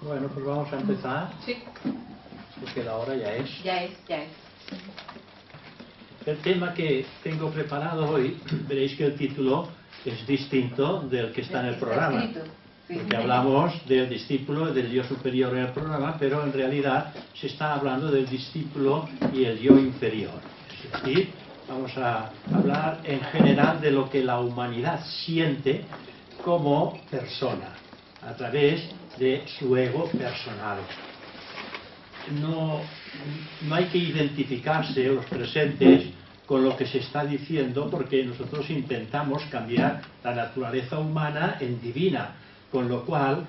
Bueno, pues vamos a empezar. Sí. Porque la hora ya es. Ya es. El tema que tengo preparado hoy, veréis que el título es distinto del que está en el programa. Sí. Porque hablamos del discípulo, del yo superior en el programa, pero en realidad se está hablando del discípulo y el yo inferior. Es decir, vamos a hablar en general de lo que la humanidad siente como persona, a través de su ego personal. No hay que identificarse los presentes con lo que se está diciendo, porque nosotros intentamos cambiar la naturaleza humana en divina, con lo cual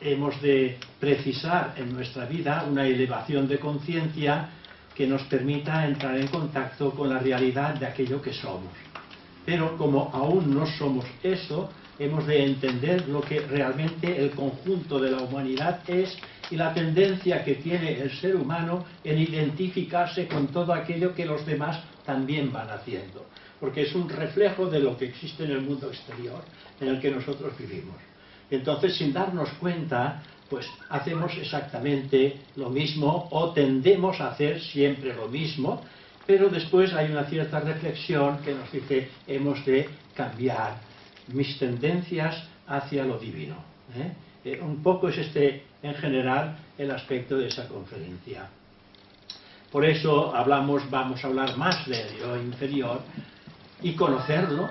hemos de precisar en nuestra vida una elevación de conciencia que nos permita entrar en contacto con la realidad de aquello que somos. Pero como aún no somos eso, hemos de entender lo que realmente el conjunto de la humanidad es y la tendencia que tiene el ser humano en identificarse con todo aquello que los demás también van haciendo. Porque es un reflejo de lo que existe en el mundo exterior en el que nosotros vivimos. Entonces, sin darnos cuenta, pues hacemos exactamente lo mismo o tendemos a hacer siempre lo mismo, pero después hay una cierta reflexión que nos dice hemos de cambiar mis tendencias hacia lo divino. Un poco es en general, el aspecto de esa conferencia. Por eso vamos a hablar más del yo inferior y conocerlo,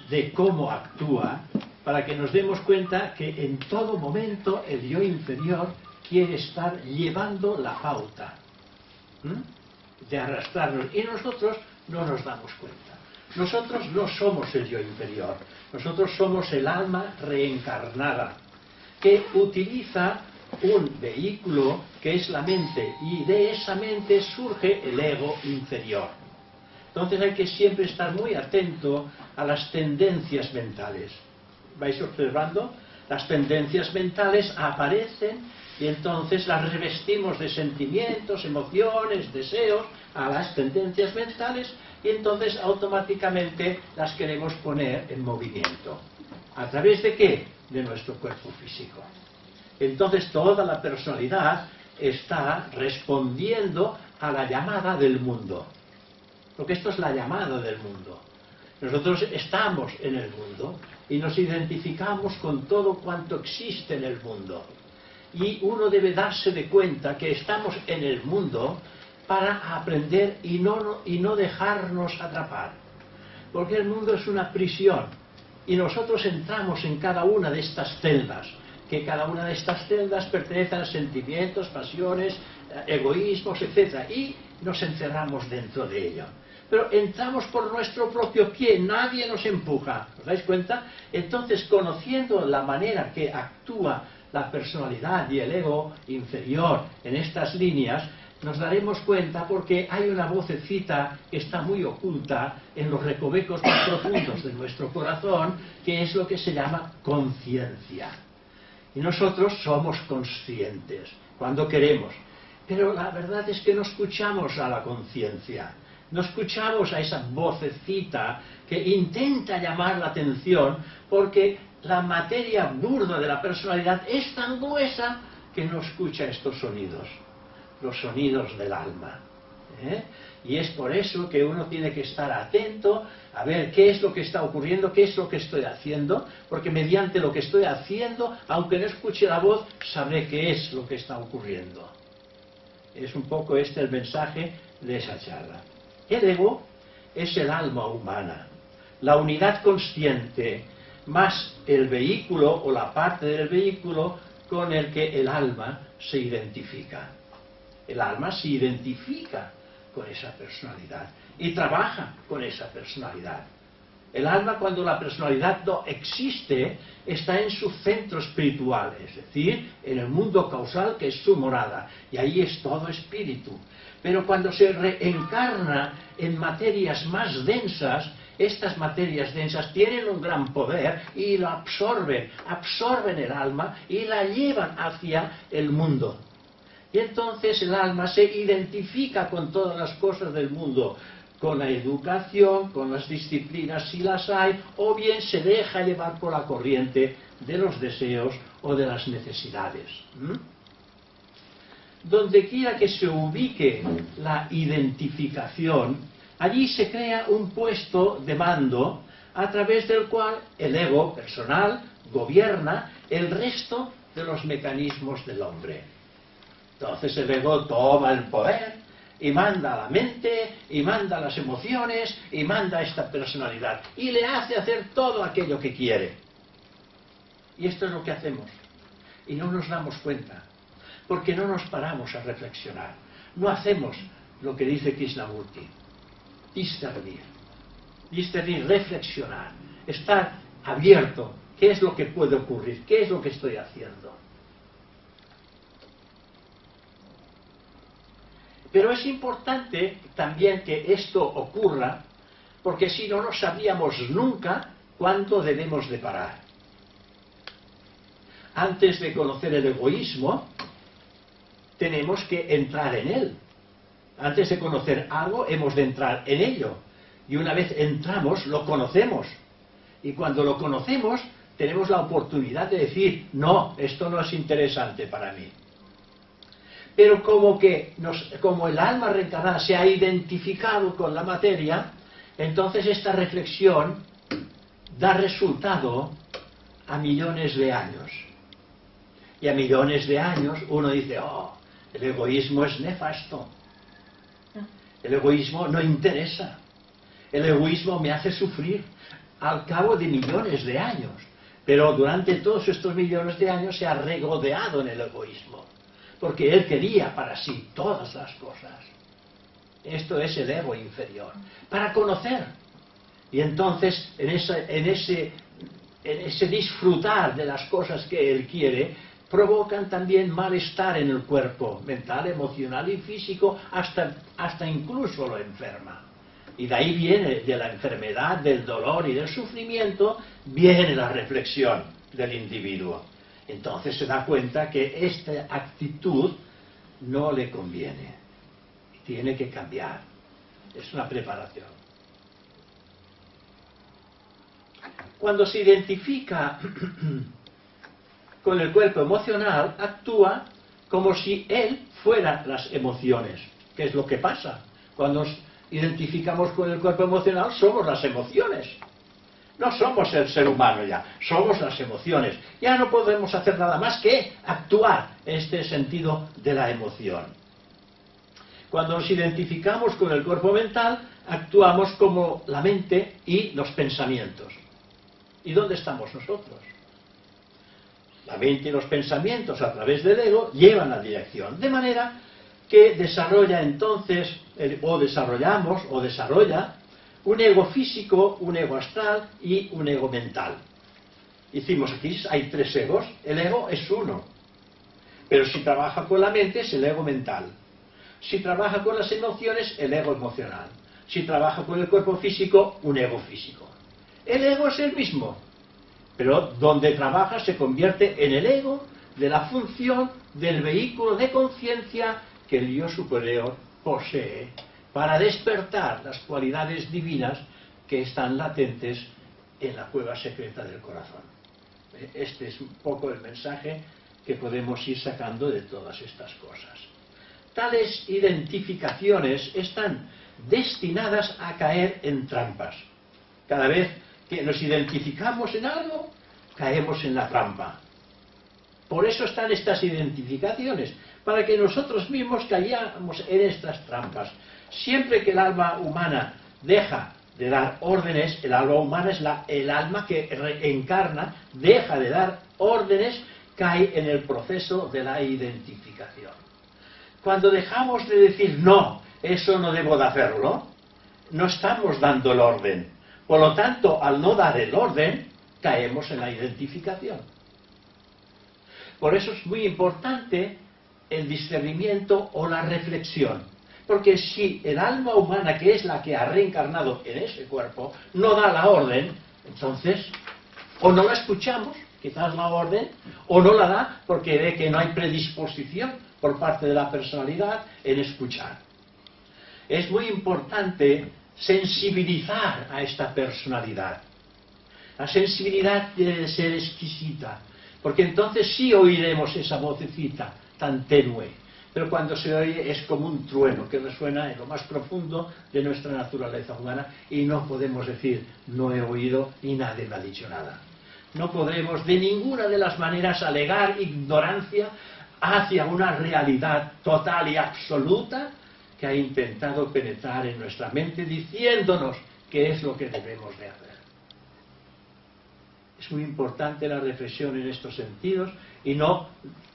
de cómo actúa, para que nos demos cuenta que en todo momento el yo inferior quiere estar llevando la pauta de arrastrarnos, y nosotros no nos damos cuenta. Nosotros no somos el yo inferior, nosotros somos el alma reencarnada que utiliza un vehículo que es la mente, y de esa mente surge el ego inferior. Entonces hay que siempre estar muy atento a las tendencias mentales. ¿Vais observando? Las tendencias mentales aparecen y entonces las revestimos de sentimientos, emociones, deseos a las tendencias mentales, y entonces automáticamente las queremos poner en movimiento. ¿A través de qué? De nuestro cuerpo físico. Entonces toda la personalidad está respondiendo a la llamada del mundo. Porque esto es la llamada del mundo. Nosotros estamos en el mundo y nos identificamos con todo cuanto existe en el mundo. Y uno debe darse de cuenta que estamos en el mundo para aprender y no dejarnos atrapar. Porque el mundo es una prisión y nosotros entramos en cada una de estas celdas, que cada una de estas celdas pertenece a sentimientos, pasiones, egoísmos, etc. Y nos encerramos dentro de ello. Pero entramos por nuestro propio pie, nadie nos empuja. ¿Os dais cuenta? Entonces, conociendo la manera que actúa la personalidad y el ego inferior en estas líneas, nos daremos cuenta porque hay una vocecita que está muy oculta en los recovecos más profundos de nuestro corazón, que es lo que se llama conciencia. Y nosotros somos conscientes cuando queremos. Pero la verdad es que no escuchamos a la conciencia. No escuchamos a esa vocecita que intenta llamar la atención, porque la materia burda de la personalidad es tan gruesa que no escucha estos sonidos, los sonidos del alma. Y es por eso que uno tiene que estar atento a ver qué es lo que está ocurriendo, qué es lo que estoy haciendo, porque mediante lo que estoy haciendo, aunque no escuche la voz, sabré qué es lo que está ocurriendo. Es un poco el mensaje de esa charla. El ego es el alma humana, la unidad consciente, más el vehículo o la parte del vehículo con el que el alma se identifica. El alma se identifica con esa personalidad y trabaja con esa personalidad. El alma, cuando la personalidad no existe, está en su centro espiritual, es decir, en el mundo causal, que es su morada, y ahí es todo espíritu. Pero cuando se reencarna en materias más densas, estas materias densas tienen un gran poder y lo absorben el alma y la llevan hacia el mundo. Y entonces el alma se identifica con todas las cosas del mundo, con la educación, con las disciplinas si las hay, o bien se deja llevar por la corriente de los deseos o de las necesidades. Donde quiera que se ubique la identificación, allí se crea un puesto de mando a través del cual el ego personal gobierna el resto de los mecanismos del hombre. Entonces el ego toma el poder y manda a la mente, y manda a las emociones, y manda a esta personalidad, y le hace hacer todo aquello que quiere. Y esto es lo que hacemos, y no nos damos cuenta, porque no nos paramos a reflexionar. No hacemos lo que dice Krishnamurti, discernir, reflexionar, estar abierto. ¿Qué es lo que puede ocurrir? ¿Qué es lo que estoy haciendo? Pero es importante también que esto ocurra, porque si no, no sabríamos nunca cuándo debemos de parar. Antes de conocer el egoísmo, tenemos que entrar en él. Antes de conocer algo, hemos de entrar en ello. Y una vez entramos, lo conocemos. Y cuando lo conocemos, tenemos la oportunidad de decir, no, esto no es interesante para mí. Pero como el alma reencarnada se ha identificado con la materia, entonces esta reflexión da resultado a millones de años. Y a millones de años uno dice, oh, el egoísmo es nefasto. El egoísmo no interesa. El egoísmo me hace sufrir al cabo de millones de años. Pero durante todos estos millones de años se ha regodeado en el egoísmo. Porque él quería para sí todas las cosas. Esto es el ego inferior. Para conocer. Y entonces, en ese disfrutar de las cosas que él quiere, provocan también malestar en el cuerpo, mental, emocional y físico, hasta incluso lo enferma. Y de ahí viene, de la enfermedad, del dolor y del sufrimiento, viene la reflexión del individuo. Entonces se da cuenta que esta actitud no le conviene. Tiene que cambiar. Es una preparación. Cuando se identifica con el cuerpo emocional, actúa como si él fuera las emociones. ¿Qué es lo que pasa? Cuando nos identificamos con el cuerpo emocional, somos las emociones. No somos el ser humano ya, somos las emociones. Ya no podemos hacer nada más que actuar en este sentido de la emoción. Cuando nos identificamos con el cuerpo mental, actuamos como la mente y los pensamientos. ¿Y dónde estamos nosotros? La mente y los pensamientos a través del ego llevan la dirección. De manera que desarrolla entonces, desarrolla un ego físico, un ego astral y un ego mental. Hicimos aquí, hay 3 egos, el ego es uno. Pero si trabaja con la mente es el ego mental. Si trabaja con las emociones, el ego emocional. Si trabaja con el cuerpo físico, un ego físico. El ego es el mismo, pero donde trabaja se convierte en el ego de la función del vehículo de conciencia que el yo superior posee para despertar las cualidades divinas que están latentes en la cueva secreta del corazón. Este es un poco el mensaje que podemos ir sacando de todas estas cosas. Tales identificaciones están destinadas a caer en trampas. Cada vez que nos identificamos en algo, caemos en la trampa. Por eso están estas identificaciones, para que nosotros mismos caigamos en estas trampas. Siempre que el alma humana deja de dar órdenes, el alma humana es el alma que reencarna, deja de dar órdenes, cae en el proceso de la identificación. Cuando dejamos de decir, no, eso no debo de hacerlo, no estamos dando el orden. Por lo tanto, al no dar el orden, caemos en la identificación. Por eso es muy importante el discernimiento o la reflexión. Porque si el alma humana, que es la que ha reencarnado en ese cuerpo, no da la orden, entonces, o no la escuchamos, quizás la orden, o no la da porque ve que no hay predisposición por parte de la personalidad en escuchar. Es muy importante sensibilizar a esta personalidad. La sensibilidad debe de ser exquisita, porque entonces sí oiremos esa vocecita tan tenue. Pero cuando se oye es como un trueno que resuena en lo más profundo de nuestra naturaleza humana y no podemos decir, no he oído y nadie me ha dicho nada. No podremos de ninguna de las maneras alegar ignorancia hacia una realidad total y absoluta que ha intentado penetrar en nuestra mente diciéndonos qué es lo que debemos de hacer. Es muy importante la reflexión en estos sentidos y no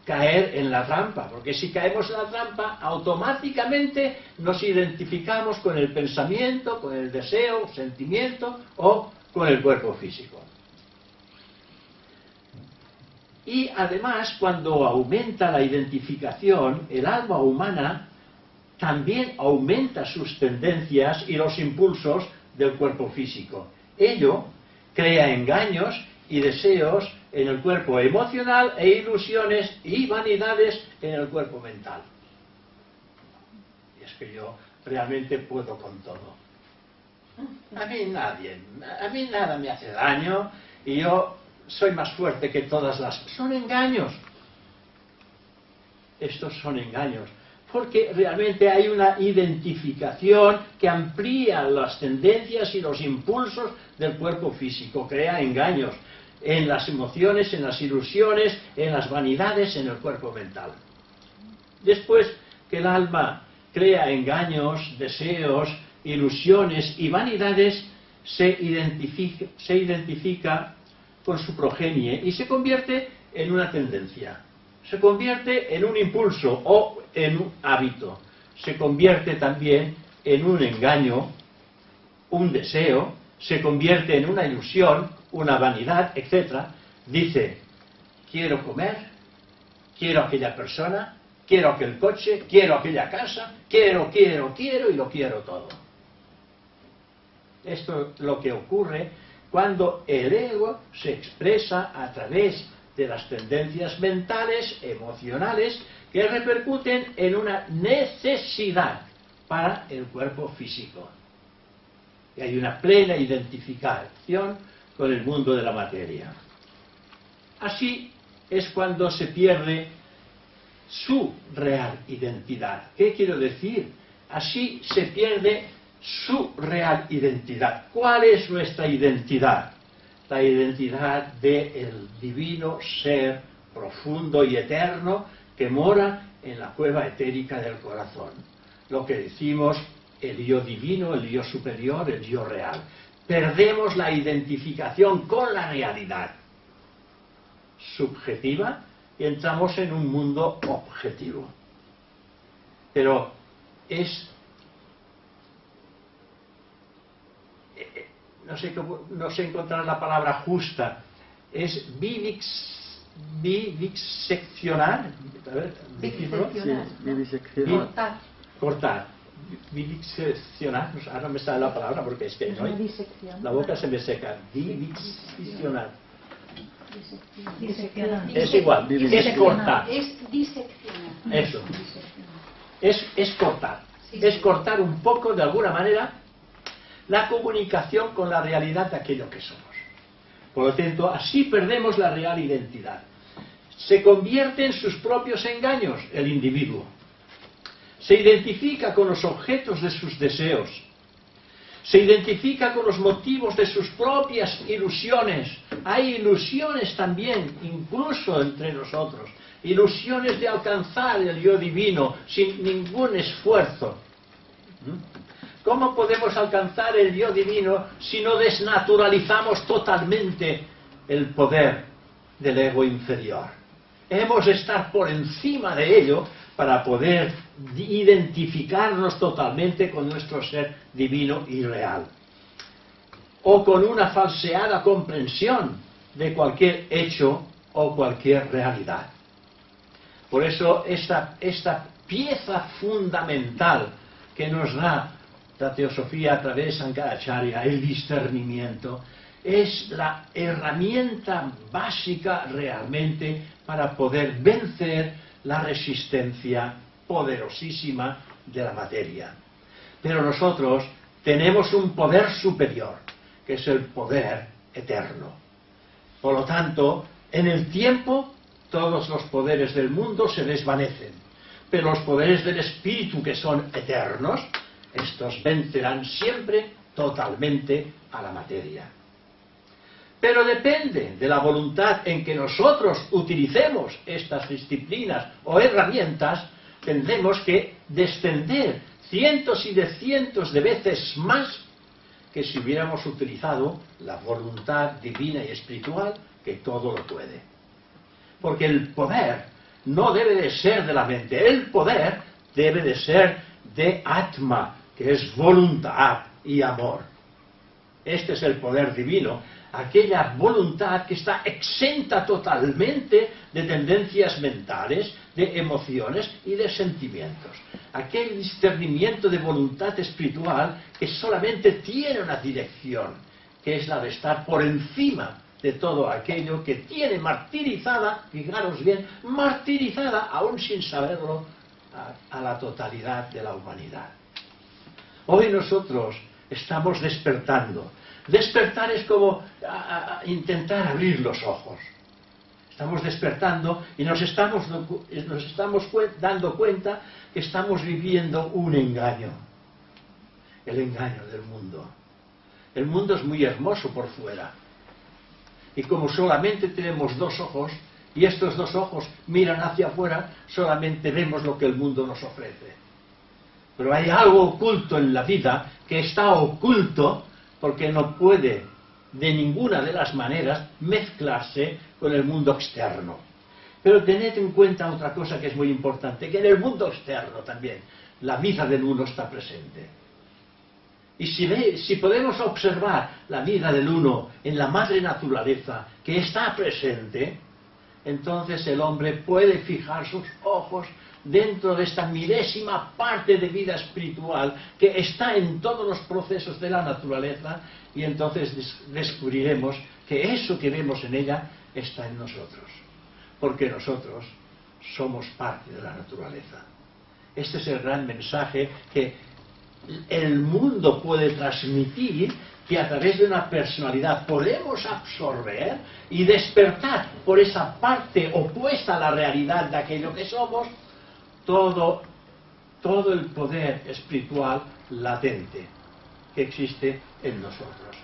caer en la trampa, porque si caemos en la trampa, automáticamente nos identificamos con el pensamiento, con el deseo, sentimiento o con el cuerpo físico. Y además, cuando aumenta la identificación, el alma humana también aumenta sus tendencias y los impulsos del cuerpo físico. Ello crea engaños y deseos en el cuerpo emocional e ilusiones y vanidades en el cuerpo mental. Y es que yo realmente puedo con todo. A mí nada me hace daño y yo soy más fuerte que todas las... Son engaños. Estos son engaños. Porque realmente hay una identificación que amplía las tendencias y los impulsos del cuerpo físico, crea engaños en las emociones, en las ilusiones, en las vanidades, en el cuerpo mental. Después que el alma crea engaños, deseos, ilusiones y vanidades, se identifica con su progenie y se convierte en una tendencia. Se convierte en un impulso o en un hábito. Se convierte también en un engaño, un deseo, se convierte en una ilusión, una vanidad, etc. Dice, quiero comer, quiero aquella persona, quiero aquel coche, quiero aquella casa, quiero y lo quiero todo. Esto es lo que ocurre cuando el ego se expresa a través de las tendencias mentales, emocionales, que repercuten en una necesidad para el cuerpo físico. Y hay una plena identificación con el mundo de la materia. Así es cuando se pierde su real identidad. ¿Qué quiero decir? Así se pierde su real identidad. ¿Cuál es nuestra identidad? La identidad del divino ser profundo y eterno que mora en la cueva etérica del corazón. Lo que decimos el yo divino, el yo superior, el yo real. Perdemos la identificación con la realidad subjetiva y entramos en un mundo objetivo. Pero no sé encontrar la palabra justa, es viviseccionar, cortar, viviseccionar, ahora me sale la palabra porque es que no hay, la boca se me seca, viviseccionar. Es igual, es cortar. Es diseccionar. Eso. Es cortar. Es cortar un poco, de alguna manera, la comunicación con la realidad de aquello que somos. Por lo tanto, así perdemos la real identidad. Se convierte en sus propios engaños el individuo. Se identifica con los objetos de sus deseos. Se identifica con los motivos de sus propias ilusiones. Hay ilusiones también, incluso entre nosotros. Ilusiones de alcanzar el yo divino sin ningún esfuerzo. ¿Cómo podemos alcanzar el yo divino si no desnaturalizamos totalmente el poder del ego inferior? Hemos de estar por encima de ello para poder identificarnos totalmente con nuestro ser divino y real. O con una falseada comprensión de cualquier hecho o cualquier realidad. Por eso esta pieza fundamental que nos da la teosofía a través de Sankaracharya, el discernimiento, es la herramienta básica realmente para poder vencer la resistencia poderosísima de la materia. Pero nosotros tenemos un poder superior, que es el poder eterno. Por lo tanto, en el tiempo, todos los poderes del mundo se desvanecen, pero los poderes del espíritu, que son eternos, estos vencerán siempre totalmente a la materia. Pero depende de la voluntad en que nosotros utilicemos estas disciplinas o herramientas, tendremos que descender cientos y de cientos de veces más que si hubiéramos utilizado la voluntad divina y espiritual, que todo lo puede. Porque el poder no debe de ser de la mente, el poder debe de ser de Atma, que es voluntad y amor. Este es el poder divino, aquella voluntad que está exenta totalmente de tendencias mentales, de emociones y de sentimientos. Aquel discernimiento de voluntad espiritual que solamente tiene una dirección, que es la de estar por encima de todo aquello que tiene martirizada, fijaros bien, martirizada, aún sin saberlo, a la totalidad de la humanidad. Hoy nosotros estamos despertando. Despertar es como intentar abrir los ojos. Estamos despertando y nos estamos dando cuenta que estamos viviendo un engaño. El engaño del mundo. El mundo es muy hermoso por fuera. Y como solamente tenemos dos ojos, y estos dos ojos miran hacia afuera, solamente vemos lo que el mundo nos ofrece. Pero hay algo oculto en la vida que está oculto porque no puede de ninguna de las maneras mezclarse con el mundo externo. Pero tened en cuenta otra cosa que es muy importante, que en el mundo externo también la vida del uno está presente. Y si podemos observar la vida del uno en la madre naturaleza que está presente, entonces el hombre puede fijar sus ojos dentro de esta milésima parte de vida espiritual que está en todos los procesos de la naturaleza, y entonces descubriremos que eso que vemos en ella está en nosotros, porque nosotros somos parte de la naturaleza. Este es el gran mensaje que el mundo puede transmitir, que a través de una personalidad podemos absorber y despertar por esa parte opuesta a la realidad de aquello que somos, todo el poder espiritual latente que existe en nosotros.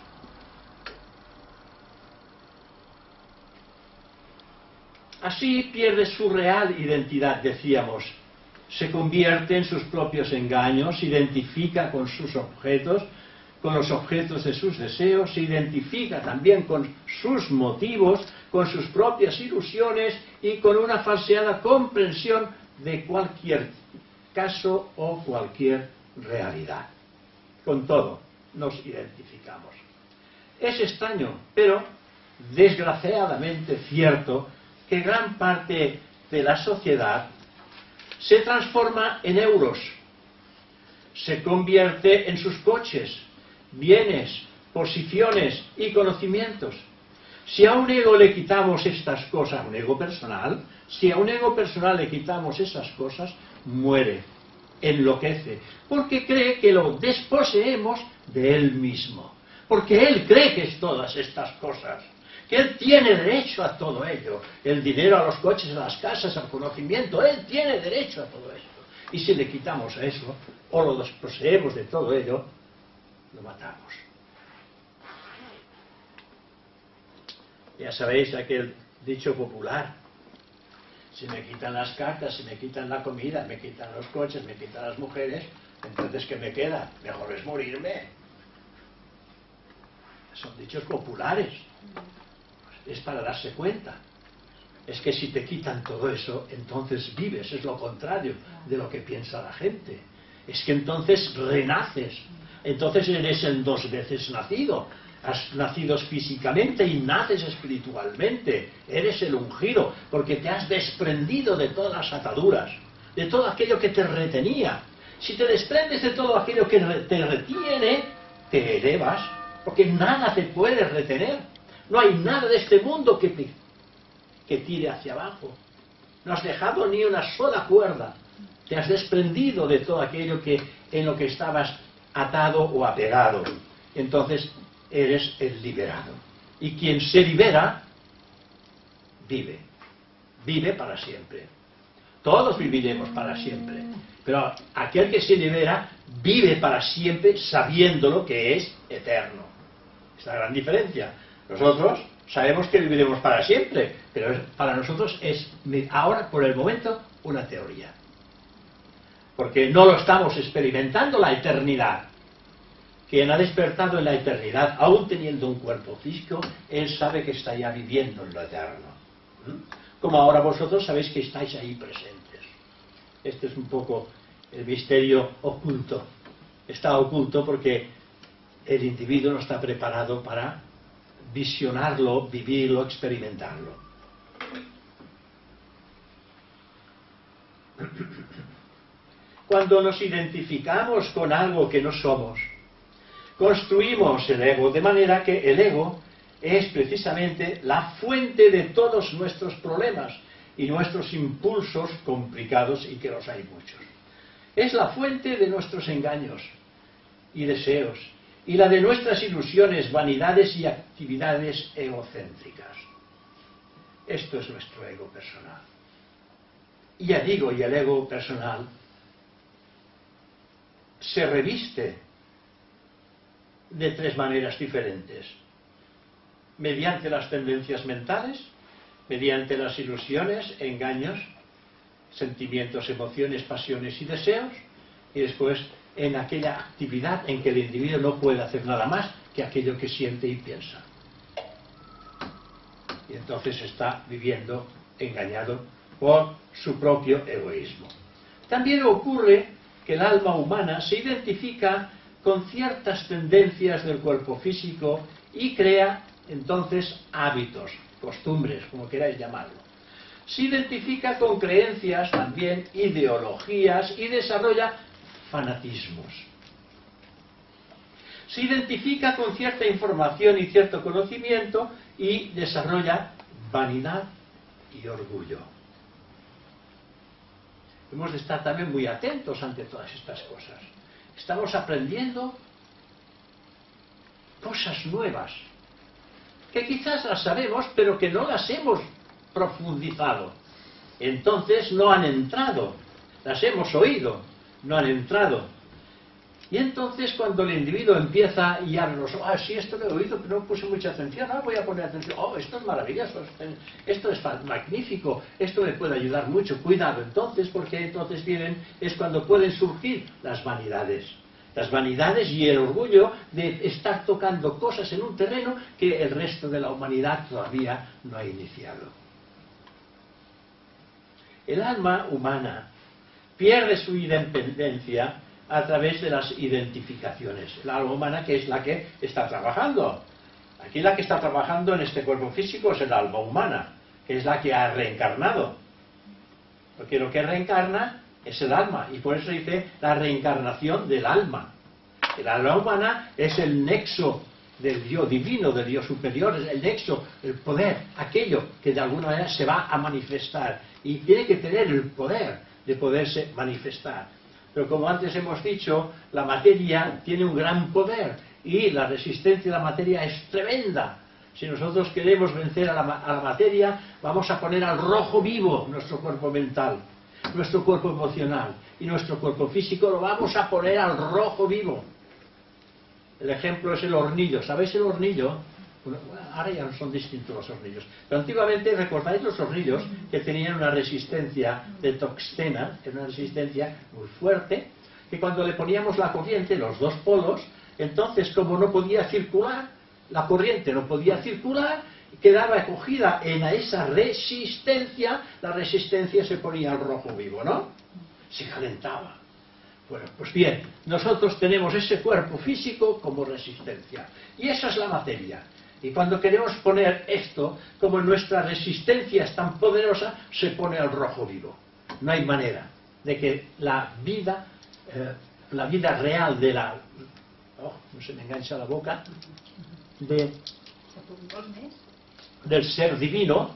Así pierde su real identidad, decíamos. Se convierte en sus propios engaños, se identifica con sus objetos, con los objetos de sus deseos, se identifica también con sus motivos, con sus propias ilusiones y con una falseada comprensión de cualquier caso o cualquier realidad. Con todo nos identificamos. Es extraño, pero desgraciadamente cierto, que gran parte de la sociedad se transforma en euros, se convierte en sus coches, bienes, posiciones y conocimientos. Si a un ego le quitamos estas cosas, un ego personal, si a un ego personal le quitamos esas cosas, muere, enloquece, porque cree que lo desposeemos de él mismo, porque él cree que es todas estas cosas, que él tiene derecho a todo ello, el dinero, a los coches, a las casas, al conocimiento, él tiene derecho a todo esto. Y si le quitamos a eso, o lo desposeemos de todo ello, lo matamos. Ya sabéis aquel dicho popular: si me quitan las cartas, si me quitan la comida, me quitan los coches, me quitan las mujeres, entonces ¿qué me queda? Mejor es morirme. Son dichos populares. Es para darse cuenta. Es que si te quitan todo eso, entonces vives, es lo contrario de lo que piensa la gente. Es que entonces renaces, entonces eres en dos veces nacido. Has nacido físicamente y naces espiritualmente. Eres el ungido, porque te has desprendido de todas las ataduras, de todo aquello que te retenía. Si te desprendes de todo aquello que te retiene, te elevas, porque nada te puede retener. No hay nada de este mundo que tire hacia abajo. No has dejado ni una sola cuerda. Te has desprendido de todo aquello en lo que estabas atado o apegado. Entonces eres el liberado. Y quien se libera, vive. Vive para siempre. Todos viviremos para siempre. Pero aquel que se libera, vive para siempre sabiendo lo que es eterno. Es la gran diferencia. Nosotros sabemos que viviremos para siempre, pero para nosotros es ahora, por el momento, una teoría. Porque no lo estamos experimentando la eternidad. Quien ha despertado en la eternidad, aún teniendo un cuerpo físico, él sabe que está ya viviendo en lo eterno. Como ahora vosotros sabéis que estáis ahí presentes. Este es un poco el misterio oculto. Está oculto porque el individuo no está preparado para visionarlo, vivirlo, experimentarlo. Cuando nos identificamos con algo que no somos, construimos el ego, de manera que el ego es precisamente la fuente de todos nuestros problemas y nuestros impulsos complicados, y que los hay muchos. Es la fuente de nuestros engaños y deseos, y la de nuestras ilusiones, vanidades y actividades egocéntricas. Esto es nuestro ego personal. Y ya digo, y el ego personal se reviste de tres maneras diferentes: mediante las tendencias mentales, mediante las ilusiones, engaños, sentimientos, emociones, pasiones y deseos, y después en aquella actividad en que el individuo no puede hacer nada más que aquello que siente y piensa. Y entonces está viviendo engañado por su propio egoísmo. También ocurre que el alma humana se identifica con ciertas tendencias del cuerpo físico y crea entonces hábitos, costumbres, como queráis llamarlo. Se identifica con creencias, también ideologías, y desarrolla fanatismos. Se identifica con cierta información y cierto conocimiento y desarrolla vanidad y orgullo. Hemos de estar también muy atentos ante todas estas cosas. Estamos aprendiendo cosas nuevas, que quizás las sabemos, pero que no las hemos profundizado. Entonces no han entrado. Las hemos oído, no han entrado. Y entonces cuando el individuo empieza y habla, sí, esto lo he oído, pero no puse mucha atención, voy a poner atención, esto es maravilloso, esto es magnífico, esto me puede ayudar mucho, cuidado entonces, porque entonces es cuando pueden surgir las vanidades y el orgullo de estar tocando cosas en un terreno que el resto de la humanidad todavía no ha iniciado. El alma humana pierde su independencia a través de las identificaciones. El alma humana, que es la que está trabajando. Aquí la que está trabajando en este cuerpo físico es el alma humana, que es la que ha reencarnado. Porque lo que reencarna es el alma, y por eso dice la reencarnación del alma. El alma humana es el nexo del Dios divino, del Dios superior, es el nexo, el poder, aquello que de alguna manera se va a manifestar, y tiene que tener el poder de poderse manifestar. Pero como antes hemos dicho, la materia tiene un gran poder y la resistencia de la materia es tremenda. Si nosotros queremos vencer a la materia, vamos a poner al rojo vivo nuestro cuerpo mental, nuestro cuerpo emocional y nuestro cuerpo físico, lo vamos a poner al rojo vivo. El ejemplo es el hornillo. ¿Sabéis el hornillo? Bueno, ahora ya no son distintos los hornillos, pero antiguamente, ¿recordáis los hornillos que tenían una resistencia de toxtena, una resistencia muy fuerte, que cuando le poníamos la corriente, los dos polos, entonces como no podía circular, la corriente no podía circular, quedaba acogida en esa resistencia, la resistencia se ponía al rojo vivo, ¿no? Se calentaba. Bueno, pues bien, nosotros tenemos ese cuerpo físico como resistencia, y esa es la materia. Y cuando queremos poner esto, como nuestra resistencia es tan poderosa, se pone al rojo vivo. No hay manera de que la vida real de la... no se me engancha la boca, del ser divino,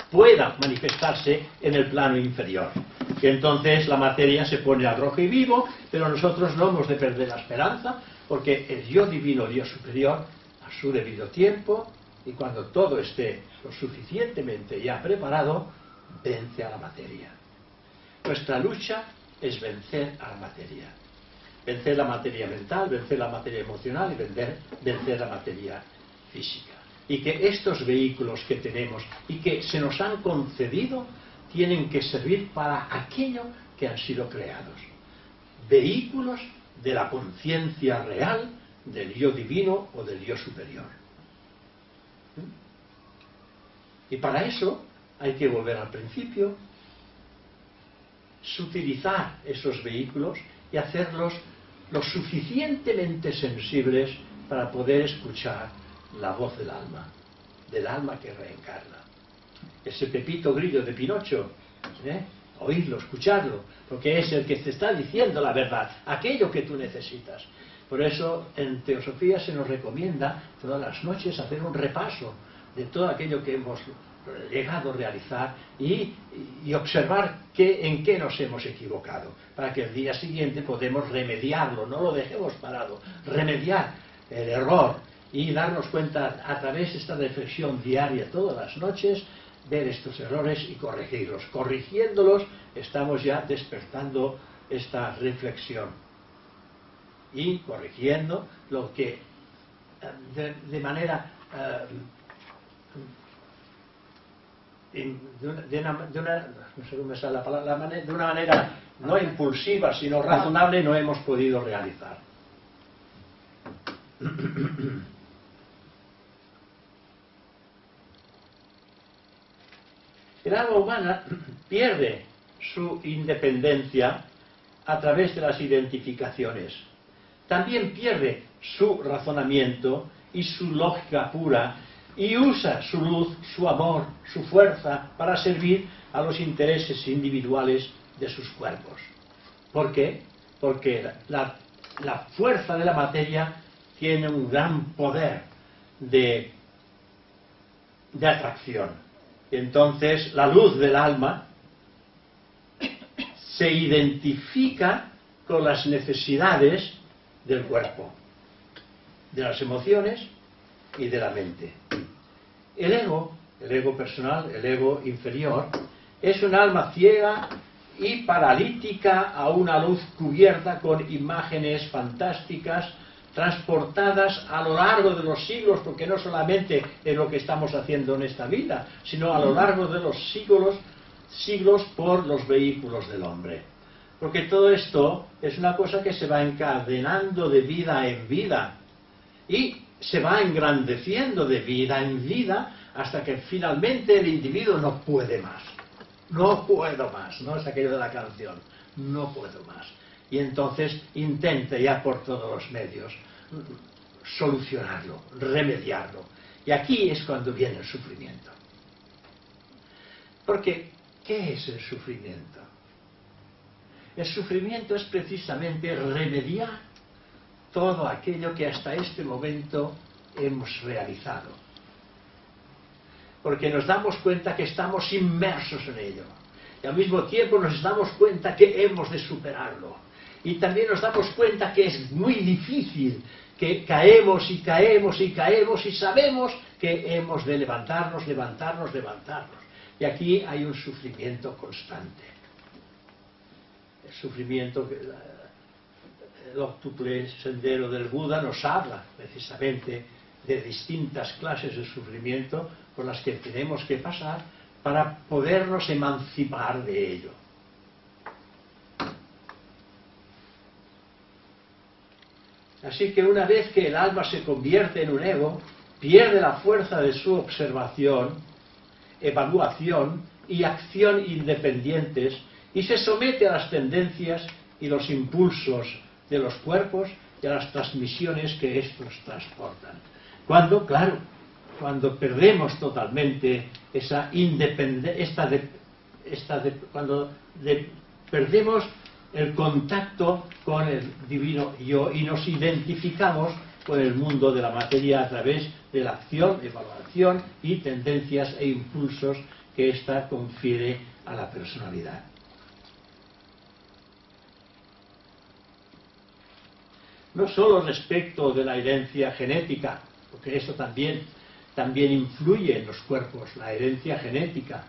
pueda manifestarse en el plano inferior. Que entonces la materia se pone al rojo y vivo, pero nosotros no hemos de perder la esperanza, porque el yo divino, Dios superior, a su debido tiempo, Y cuando todo esté lo suficientemente ya preparado, vence a la materia. Nuestra lucha es vencer a la materia. Vencer la materia mental, vencer la materia emocional y vencer la materia física. Y que estos vehículos que tenemos y que se nos han concedido tienen que servir para aquello que han sido creados. Vehículos de la conciencia real del yo divino o del yo superior. Y para eso hay que volver al principio, sutilizar esos vehículos y hacerlos lo suficientemente sensibles para poder escuchar la voz del alma que reencarna. Ese Pepito Grillo de Pinocho, oírlo, escucharlo, porque es el que te está diciendo la verdad, aquello que tú necesitas. Por eso en Teosofía se nos recomienda todas las noches hacer un repaso de todo aquello que hemos llegado a realizar y observar en qué nos hemos equivocado, para que el día siguiente podamos remediarlo, no lo dejemos parado, remediar el error y darnos cuenta a través de esta reflexión diaria todas las noches, ver estos errores y corregirlos. Corrigiéndolos estamos ya despertando esta reflexión y corrigiendo lo que de manera no sé cómo sale la palabra, de una manera no impulsiva sino razonable no hemos podido realizar. El alma humana pierde su independencia a través de las identificaciones. También pierde su razonamiento y su lógica pura y usa su luz, su amor, su fuerza para servir a los intereses individuales de sus cuerpos. ¿Por qué? Porque la fuerza de la materia tiene un gran poder de atracción. Entonces la luz del alma se identifica con las necesidades del cuerpo, de las emociones y de la mente. El ego personal, el ego inferior, es un alma ciega y paralítica a una luz cubierta con imágenes fantásticas transportadas a lo largo de los siglos, porque no solamente es lo que estamos haciendo en esta vida, sino a lo largo de los siglos por los vehículos del hombre. Porque todo esto es una cosa que se va encadenando de vida en vida y se va engrandeciendo de vida en vida hasta que finalmente el individuo no puede más. No puedo más, no es aquello de la canción, no puedo más. Y entonces intenta ya por todos los medios solucionarlo, remediarlo. Y aquí es cuando viene el sufrimiento. Porque, ¿qué es el sufrimiento? El sufrimiento es precisamente remediar todo aquello que hasta este momento hemos realizado. Porque nos damos cuenta que estamos inmersos en ello. Y al mismo tiempo nos damos cuenta que hemos de superarlo. Y también nos damos cuenta que es muy difícil, que caemos y caemos y caemos y sabemos que hemos de levantarnos. Y aquí hay un sufrimiento constante. El sufrimiento que el óctuple sendero del Buda nos habla precisamente de distintas clases de sufrimiento por las que tenemos que pasar para podernos emancipar de ello. Así que una vez que el alma se convierte en un ego, pierde la fuerza de su observación, evaluación y acción independientes y se somete a las tendencias y los impulsos de los cuerpos y a las transmisiones que estos transportan. Cuando perdemos totalmente esa independencia, cuando perdemos el contacto con el divino yo y nos identificamos con el mundo de la materia a través de la acción, evaluación y tendencias e impulsos que ésta confiere a la personalidad. No solo respecto de la herencia genética, porque esto también también influye en los cuerpos, la herencia genética,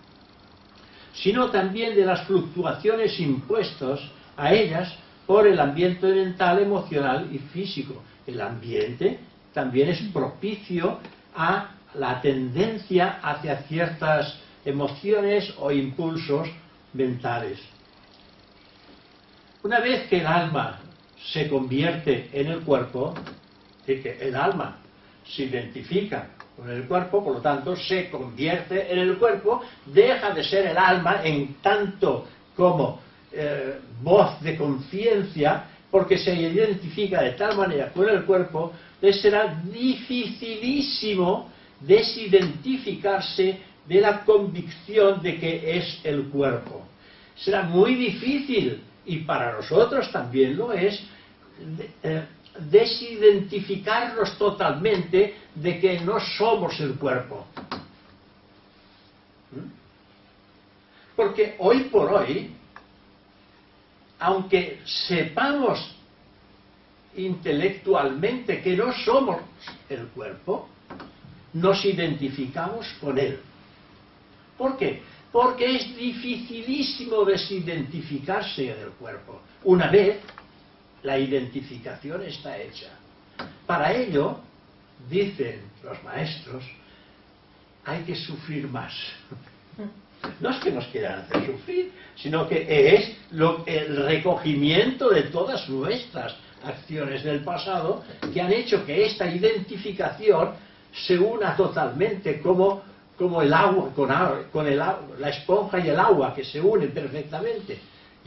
sino también de las fluctuaciones impuestas a ellas por el ambiente mental, emocional y físico. El ambiente también es propicio a la tendencia hacia ciertas emociones o impulsos mentales. Una vez que el alma se convierte en el cuerpo, es que el alma se identifica con el cuerpo, por lo tanto se convierte en el cuerpo, deja de ser el alma en tanto como voz de conciencia, porque se identifica de tal manera con el cuerpo, le será dificilísimo desidentificarse de la convicción de que es el cuerpo. Será muy difícil, y para nosotros también lo es, desidentificarnos totalmente de que no somos el cuerpo. Porque hoy por hoy, aunque sepamos intelectualmente que no somos el cuerpo, nos identificamos con él. ¿Por qué? Porque es dificilísimo desidentificarse del cuerpo. Una vez la identificación está hecha. Para ello, dicen los maestros, hay que sufrir más. No es que nos quieran hacer sufrir, sino que es el recogimiento de todas nuestras acciones del pasado que han hecho que esta identificación se una totalmente como el agua, con la esponja y el agua, que se unen perfectamente.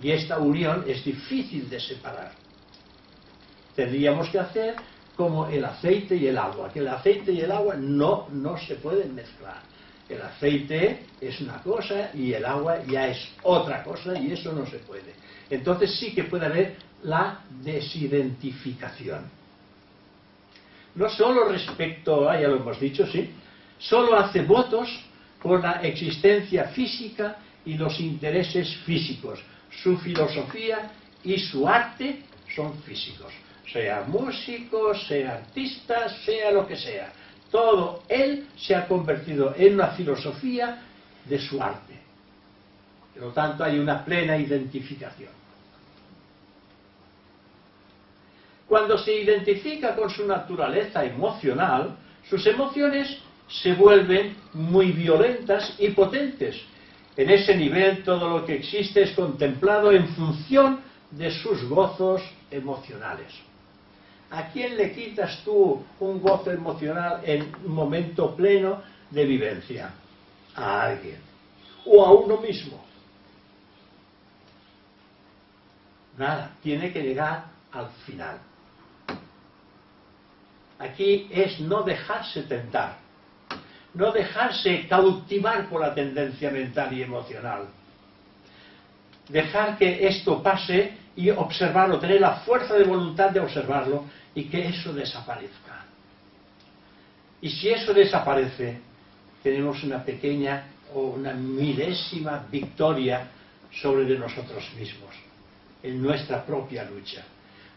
Y esta unión es difícil de separar. Tendríamos que hacer como el aceite y el agua, que el aceite y el agua no se pueden mezclar. El aceite es una cosa y el agua ya es otra cosa, y eso no se puede. Entonces sí que puede haber la desidentificación. No solo respecto, ya lo hemos dicho, sí, solo hace votos por la existencia física y los intereses físicos. Su filosofía y su arte son físicos. Sea músico, sea artista, sea lo que sea. Todo él se ha convertido en una filosofía de su arte. Por lo tanto, hay una plena identificación. Cuando se identifica con su naturaleza emocional, sus emociones se vuelven muy violentas y potentes. En ese nivel, todo lo que existe es contemplado en función de sus gozos emocionales. ¿A quién le quitas tú un gozo emocional en un momento pleno de vivencia? A alguien. O a uno mismo. Nada, tiene que llegar al final. Aquí es no dejarse tentar, no dejarse cautivar por la tendencia mental y emocional. Dejar que esto pase y observarlo, tener la fuerza de voluntad de observarlo y que eso desaparezca. Y si eso desaparece, tenemos una pequeña o una milésima victoria sobre de nosotros mismos, en nuestra propia lucha.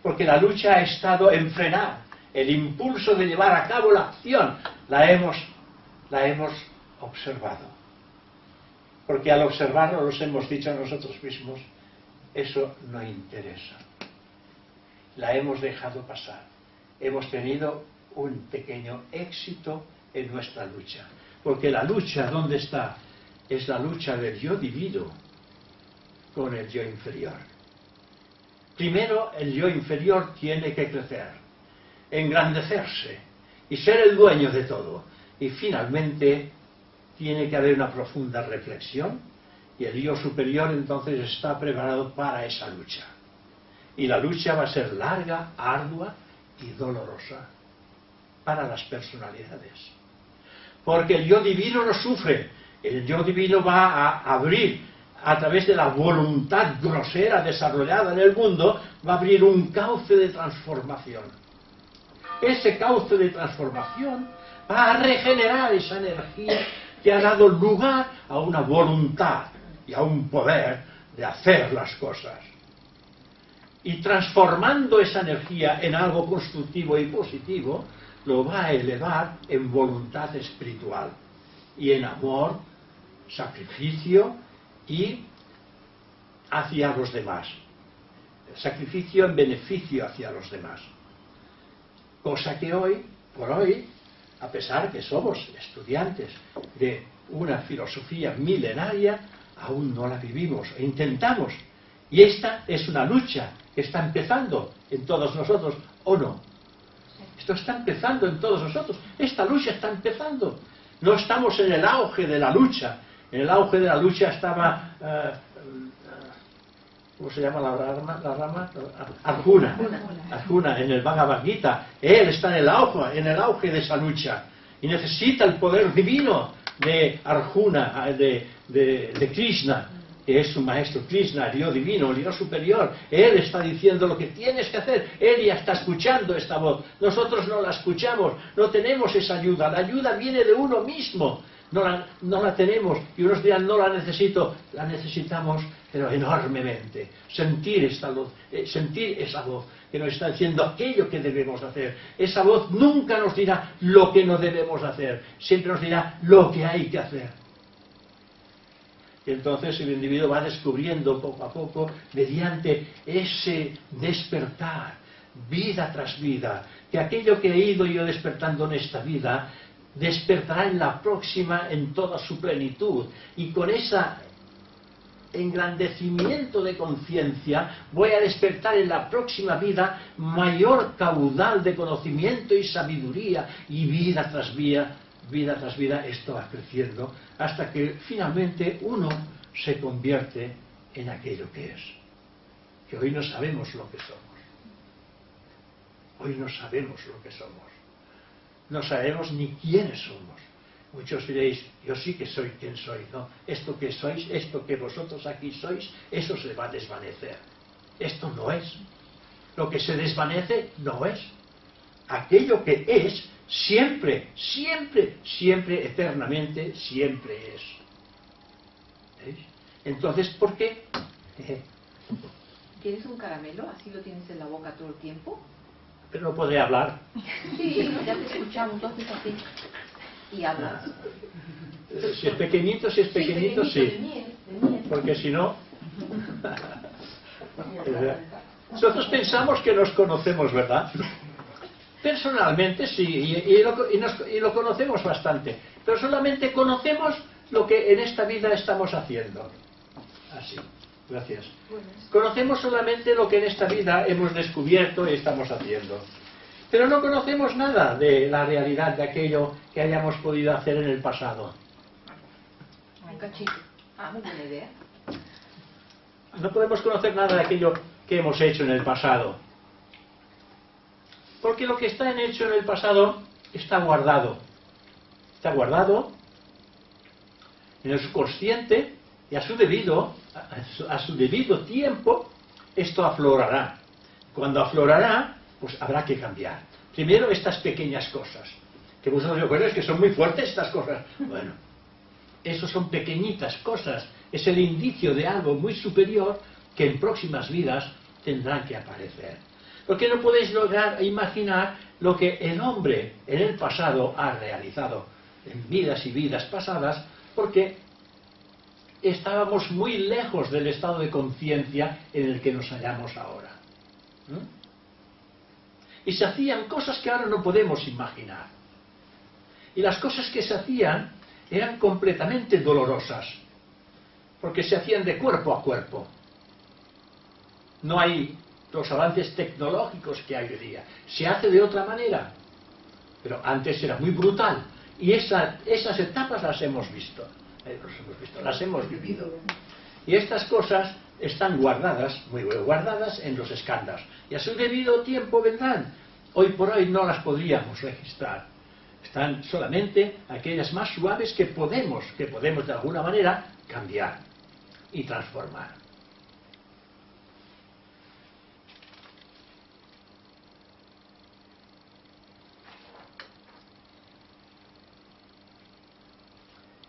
Porque la lucha ha estado en frenar el impulso de llevar a cabo la acción, la hemos observado. Porque al observarlo nos hemos dicho a nosotros mismos, eso no interesa. La hemos dejado pasar. Hemos tenido un pequeño éxito en nuestra lucha. Porque la lucha, ¿dónde está? Es la lucha del yo divino con el yo inferior. Primero, el yo inferior tiene que crecer, engrandecerse y ser el dueño de todo. Y finalmente tiene que haber una profunda reflexión y el yo superior entonces está preparado para esa lucha. Y la lucha va a ser larga, ardua y dolorosa para las personalidades. Porque el yo divino no sufre, el yo divino va a abrir, a través de la voluntad grosera desarrollada en el mundo, va a abrir un cauce de transformación. Ese cauce de transformación va a regenerar esa energía que ha dado lugar a una voluntad y a un poder de hacer las cosas. y transformando esa energía en algo constructivo y positivo, lo va a elevar en voluntad espiritual y en amor, sacrificio y hacia los demás. Sacrificio en beneficio hacia los demás. Cosa que hoy, por hoy, a pesar que somos estudiantes de una filosofía milenaria, aún no la vivimos e intentamos. Y esta es una lucha que está empezando en todos nosotros, ¿o no? Esto está empezando en todos nosotros. Esta lucha está empezando. No estamos en el auge de la lucha. En el auge de la lucha estaba... ¿cómo se llama la rama? Arjuna. Arjuna, en el Bhagavad Gita. Él está en el auge de esa lucha. Y necesita el poder divino de Arjuna, de Krishna, que es su maestro Krishna, el Dios divino, el Dios superior. Él está diciendo lo que tienes que hacer. Él ya está escuchando esta voz. Nosotros no la escuchamos, no tenemos esa ayuda. La ayuda viene de uno mismo. No la tenemos, y unos dirán, no la necesito. La necesitamos, pero enormemente. Sentir esa voz que nos está diciendo aquello que debemos hacer. Esa voz nunca nos dirá lo que no debemos hacer, siempre nos dirá lo que hay que hacer. Y entonces el individuo va descubriendo poco a poco, mediante ese despertar, vida tras vida, que aquello que he ido yo despertando en esta vida, despertará en la próxima en toda su plenitud. Y con ese engrandecimiento de conciencia voy a despertar en la próxima vida mayor caudal de conocimiento y sabiduría, y vida tras vida esto va creciendo hasta que finalmente uno se convierte en aquello que es. Que hoy no sabemos lo que somos. Hoy no sabemos lo que somos. No sabemos ni quiénes somos. Muchos diréis, yo sí que soy quien soy, ¿no? Esto que sois, esto que vosotros aquí sois, eso se va a desvanecer. Esto no es. Lo que se desvanece no es. Aquello que es, siempre, siempre, siempre, eternamente, siempre es. ¿Veis? Entonces, ¿por qué? ¿Tienes un caramelo? ¿Así lo tienes en la boca todo el tiempo? Pero no podré hablar. Sí, ya te escuchamos, tú haces así. Y hablas. Si es pequeñito, sí. De miel. Porque si no... Nosotros pensamos que nos conocemos, ¿verdad? Personalmente sí, y lo conocemos bastante. Pero solamente conocemos lo que en esta vida estamos haciendo. Así. Gracias. Conocemos solamente lo que en esta vida hemos descubierto y estamos haciendo. Pero no conocemos nada de la realidad de aquello que hayamos podido hacer en el pasado. Un cachito. Muy buena idea. No podemos conocer nada de aquello que hemos hecho en el pasado. Porque lo que está hecho en el pasado está guardado. Está guardado en el subconsciente y a su debido tiempo esto aflorará. Cuando aflorará, pues habrá que cambiar. Primero estas pequeñas cosas, que vosotros recuerdáis que son muy fuertes estas cosas. Bueno, esos son pequeñitas cosas, es el indicio de algo muy superior que en próximas vidas tendrán que aparecer. Porque no podéis lograr imaginar lo que el hombre en el pasado ha realizado en vidas y vidas pasadas, porque estábamos muy lejos del estado de conciencia en el que nos hallamos ahora. Y se hacían cosas que ahora no podemos imaginar. Y las cosas que se hacían eran completamente dolorosas, porque se hacían de cuerpo a cuerpo. No hay los avances tecnológicos que hay hoy día. Se hace de otra manera, pero antes era muy brutal. Y esas etapas las hemos visto, las hemos vivido. Y estas cosas están guardadas, muy bien guardadas, en los escándalos. Y a su debido tiempo vendrán. Hoy por hoy no las podríamos registrar. Están solamente aquellas más suaves que podemos de alguna manera cambiar y transformar.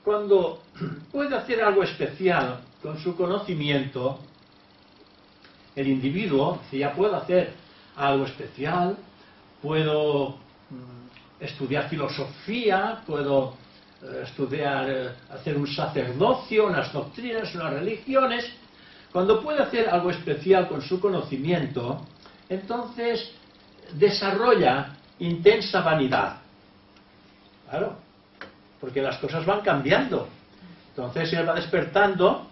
Cuando puede hacer algo especial con su conocimiento, el individuo, si ya puedo hacer algo especial, puedo estudiar filosofía, puedo estudiar, hacer un sacerdocio, unas doctrinas, unas religiones. Cuando puede hacer algo especial con su conocimiento, entonces desarrolla intensa vanidad. Claro, porque las cosas van cambiando. Entonces él va despertando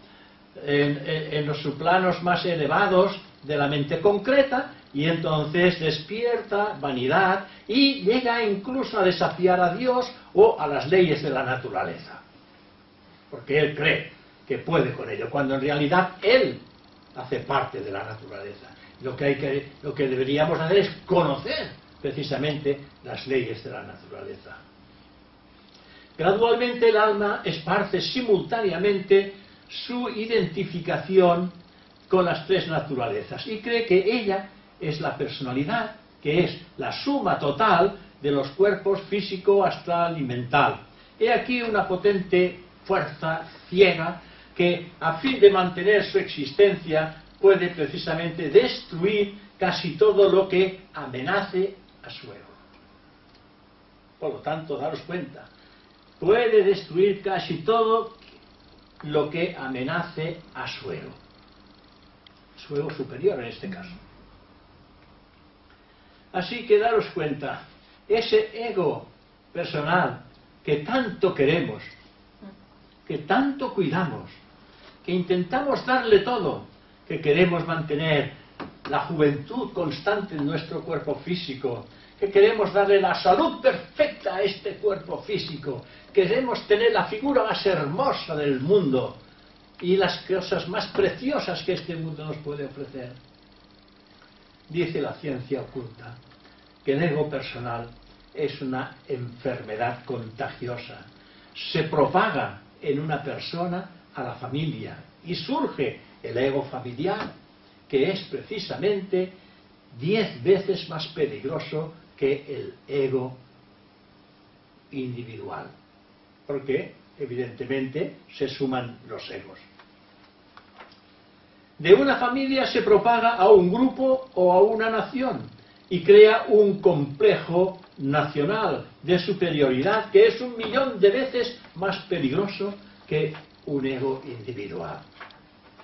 en los subplanos más elevados de la mente concreta, y entonces despierta vanidad y llega incluso a desafiar a Dios o a las leyes de la naturaleza, porque él cree que puede con ello, cuando en realidad él hace parte de la naturaleza. Lo que deberíamos hacer es conocer precisamente las leyes de la naturaleza. Gradualmente el alma esparce simultáneamente su identificación con las tres naturalezas y cree que ella es la personalidad, que es la suma total de los cuerpos físico, astral y mental. He aquí una potente fuerza ciega que, a fin de mantener su existencia, puede precisamente destruir casi todo lo que amenace a su ego. Por lo tanto, daros cuenta, puede destruir casi todo lo que amenace a su ego superior en este caso. Así que daros cuenta, ese ego personal que tanto queremos, que tanto cuidamos, que intentamos darle todo, que queremos mantener la juventud constante en nuestro cuerpo físico, que queremos darle la salud perfecta a este cuerpo físico, queremos tener la figura más hermosa del mundo y las cosas más preciosas que este mundo nos puede ofrecer. Dice la ciencia oculta que el ego personal es una enfermedad contagiosa. Se propaga en una persona a la familia y surge el ego familiar, que es precisamente 10 veces más peligroso que el ego individual, porque evidentemente se suman los egos. De una familia se propaga a un grupo o a una nación y crea un complejo nacional de superioridad que es 1.000.000 de veces más peligroso que un ego individual.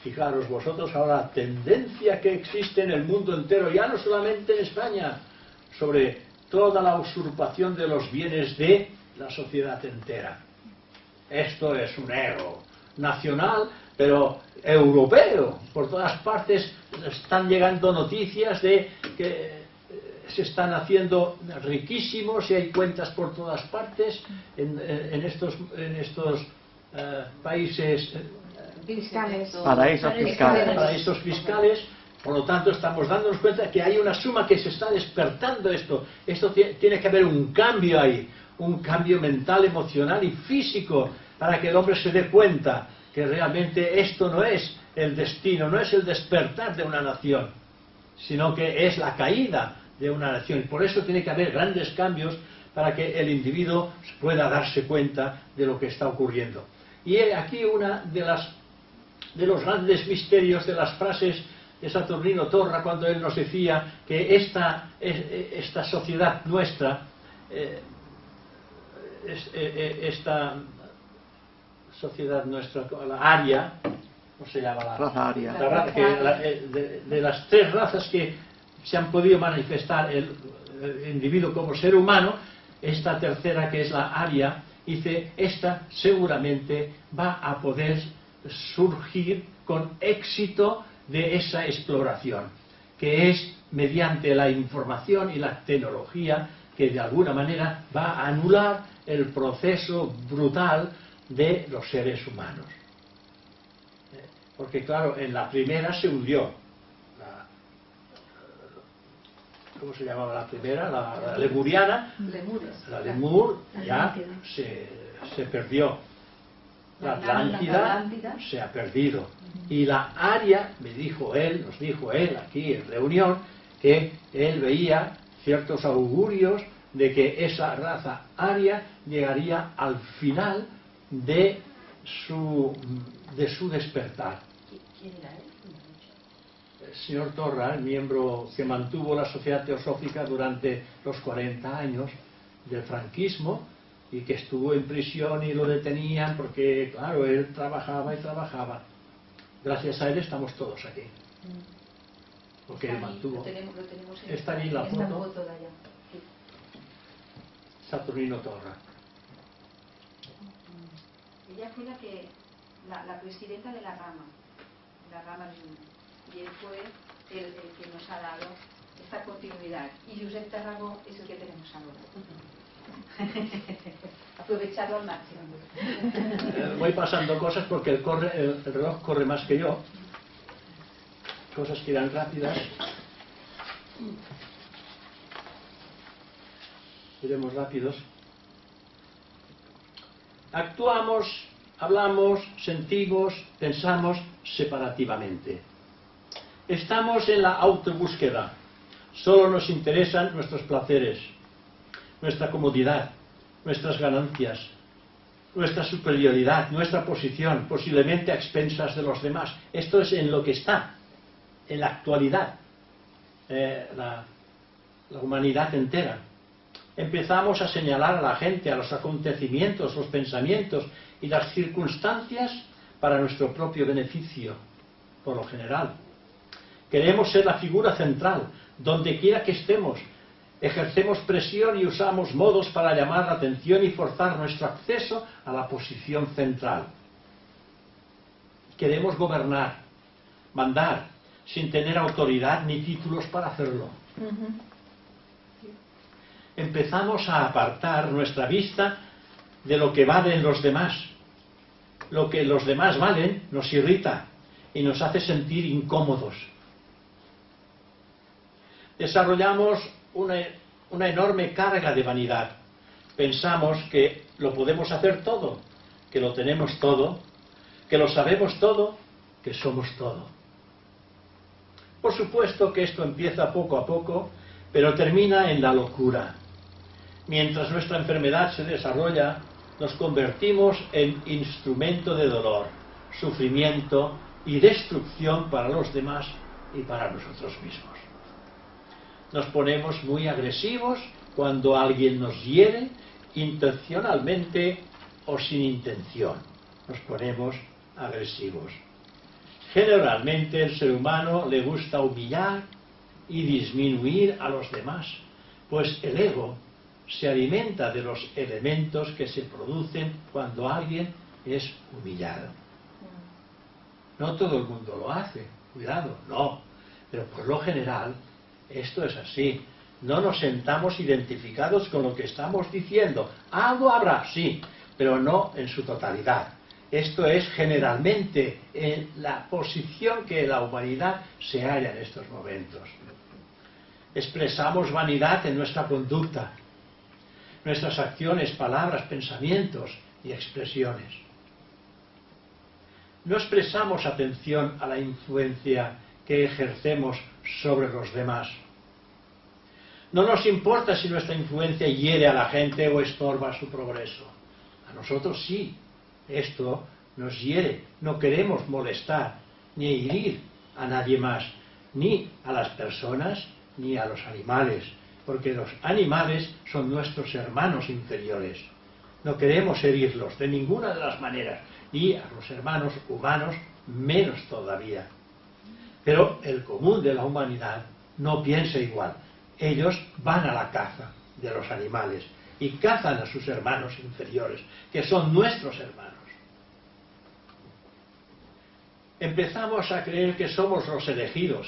Fijaros vosotros ahora la tendencia que existe en el mundo entero, ya no solamente en España, sobre toda la usurpación de los bienes de la sociedad entera. Esto es un ego nacional, pero europeo. Por todas partes están llegando noticias de que se están haciendo riquísimos y hay cuentas por todas partes en estos países paraísos fiscales. Por lo tanto, estamos dándonos cuenta que hay una suma que se está despertando esto. Tiene que haber un cambio ahí, un cambio mental, emocional y físico, para que el hombre se dé cuenta que realmente esto no es el destino, no es el despertar de una nación, sino que es la caída de una nación. Y por eso tiene que haber grandes cambios para que el individuo pueda darse cuenta de lo que está ocurriendo. Y aquí una de los grandes misterios de las frases de Saturnino Torra, cuando él nos decía que esta sociedad nuestra, esta sociedad nuestra, la aria, ¿cómo se llama? La raza aria. De las tres razas que se han podido manifestar el individuo como ser humano, esta tercera, que es la aria, dice, esta seguramente va a poder surgir con éxito de esa exploración, que es mediante la información y la tecnología que de alguna manera va a anular el proceso brutal de los seres humanos. Porque claro, en la primera se hundió. ¿Cómo se llamaba la primera? La lemuriana. La lemur ya se perdió. La Atlántida se ha perdido. Y la aria, nos dijo él aquí en reunión, que él veía ciertos augurios de que esa raza aria llegaría al final de su despertar. ¿Quién era él? señor Torra, el miembro que mantuvo la Sociedad Teosófica durante los 40 años del franquismo y que estuvo en prisión y lo detenían porque, claro, él trabajaba y trabajaba. Gracias a él estamos todos aquí. Porque él mantuvo. Lo tenemos está ahí la esta foto. de allá. Sí. Saturnino Torra. Ella fue la presidenta de la rama y él fue el que nos ha dado esta continuidad. Y Josep Tarragó es el que tenemos ahora. Aprovechado al máximo. Voy pasando cosas porque el reloj corre más que yo. Cosas que irán rápidas. Iremos rápidos. Actuamos, hablamos, sentimos, pensamos separativamente. Estamos en la autobúsqueda. Solo nos interesan nuestros placeres, nuestra comodidad, nuestras ganancias, nuestra superioridad, nuestra posición, posiblemente a expensas de los demás. Esto es en lo que está, en la actualidad, la humanidad entera. Empezamos a señalar a la gente, a los acontecimientos, los pensamientos y las circunstancias para nuestro propio beneficio, por lo general. Queremos ser la figura central, donde quiera que estemos. Ejercemos presión y usamos modos para llamar la atención y forzar nuestro acceso a la posición central. Queremos gobernar, mandar, sin tener autoridad ni títulos para hacerlo. Empezamos a apartar nuestra vista de lo que valen los demás. Lo que los demás valen nos irrita y nos hace sentir incómodos. Desarrollamos una enorme carga de vanidad. Pensamos que lo podemos hacer todo, que lo tenemos todo, que lo sabemos todo, que somos todo. Por supuesto que esto empieza poco a poco, pero termina en la locura. Mientras nuestra enfermedad se desarrolla, nos convertimos en instrumento de dolor, sufrimiento y destrucción para los demás y para nosotros mismos. Nos ponemos muy agresivos cuando alguien nos hiere, intencionalmente o sin intención. Nos ponemos agresivos. Generalmente el ser humano le gusta humillar y disminuir a los demás, pues el ego se alimenta de los elementos que se producen cuando alguien es humillado. No todo el mundo lo hace, cuidado, no, pero por lo general esto es así. No nos sentamos identificados con lo que estamos diciendo. Algo habrá, sí, pero no en su totalidad. Esto es generalmente en la posición que la humanidad se halla en estos momentos. Expresamos vanidad en nuestra conducta, nuestras acciones, palabras, pensamientos y expresiones. No expresamos atención a la influencia que ejercemos sobre los demás. No nos importa si nuestra influencia hiere a la gente o estorba su progreso. A nosotros sí, esto nos hiere. No queremos molestar ni herir a nadie más, ni a las personas ni a los animales, porque los animales son nuestros hermanos inferiores. No queremos herirlos de ninguna de las maneras, y a los hermanos humanos menos todavía. Pero el común de la humanidad no piensa igual. Ellos van a la caza de los animales y cazan a sus hermanos inferiores, que son nuestros hermanos. Empezamos a creer que somos los elegidos,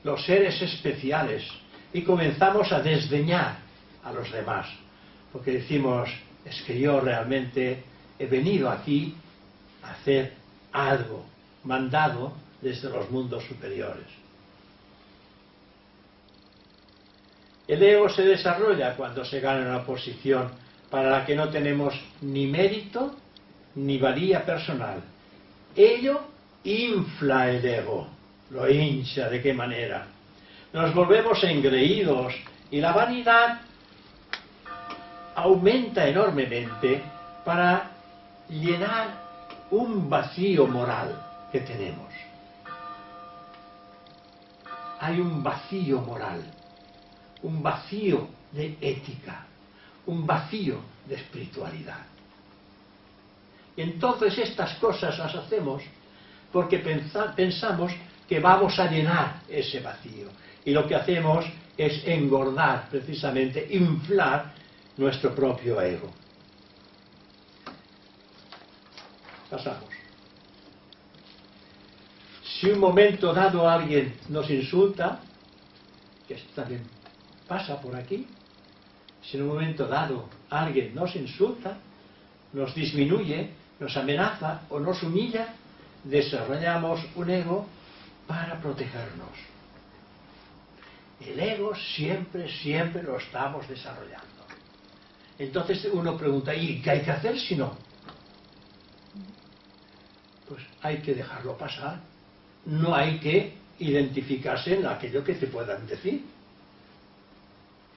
los seres especiales, y comenzamos a desdeñar a los demás, porque decimos, es que yo realmente he venido aquí a hacer algo, mandado desde los mundos superiores. El ego se desarrolla cuando se gana una posición para la que no tenemos ni mérito ni valía personal. Ello infla el ego, lo hincha. ¿De qué manera? Nos volvemos engreídos y la vanidad aumenta enormemente para llenar un vacío moral que tenemos. hay un vacío moral, un vacío de ética, un vacío de espiritualidad. Y entonces estas cosas las hacemos porque pensamos que vamos a llenar ese vacío. Y lo que hacemos es engordar, precisamente, inflar nuestro propio ego. Pasamos. Si un momento dado alguien nos insulta, que esto también pasa por aquí, si en un momento dado alguien nos insulta, nos disminuye, nos amenaza o nos humilla, desarrollamos un ego para protegernos. El ego siempre lo estamos desarrollando. Entonces uno pregunta, ¿y qué hay que hacer si no? Pues hay que dejarlo pasar. No hay que identificarse en aquello que te puedan decir.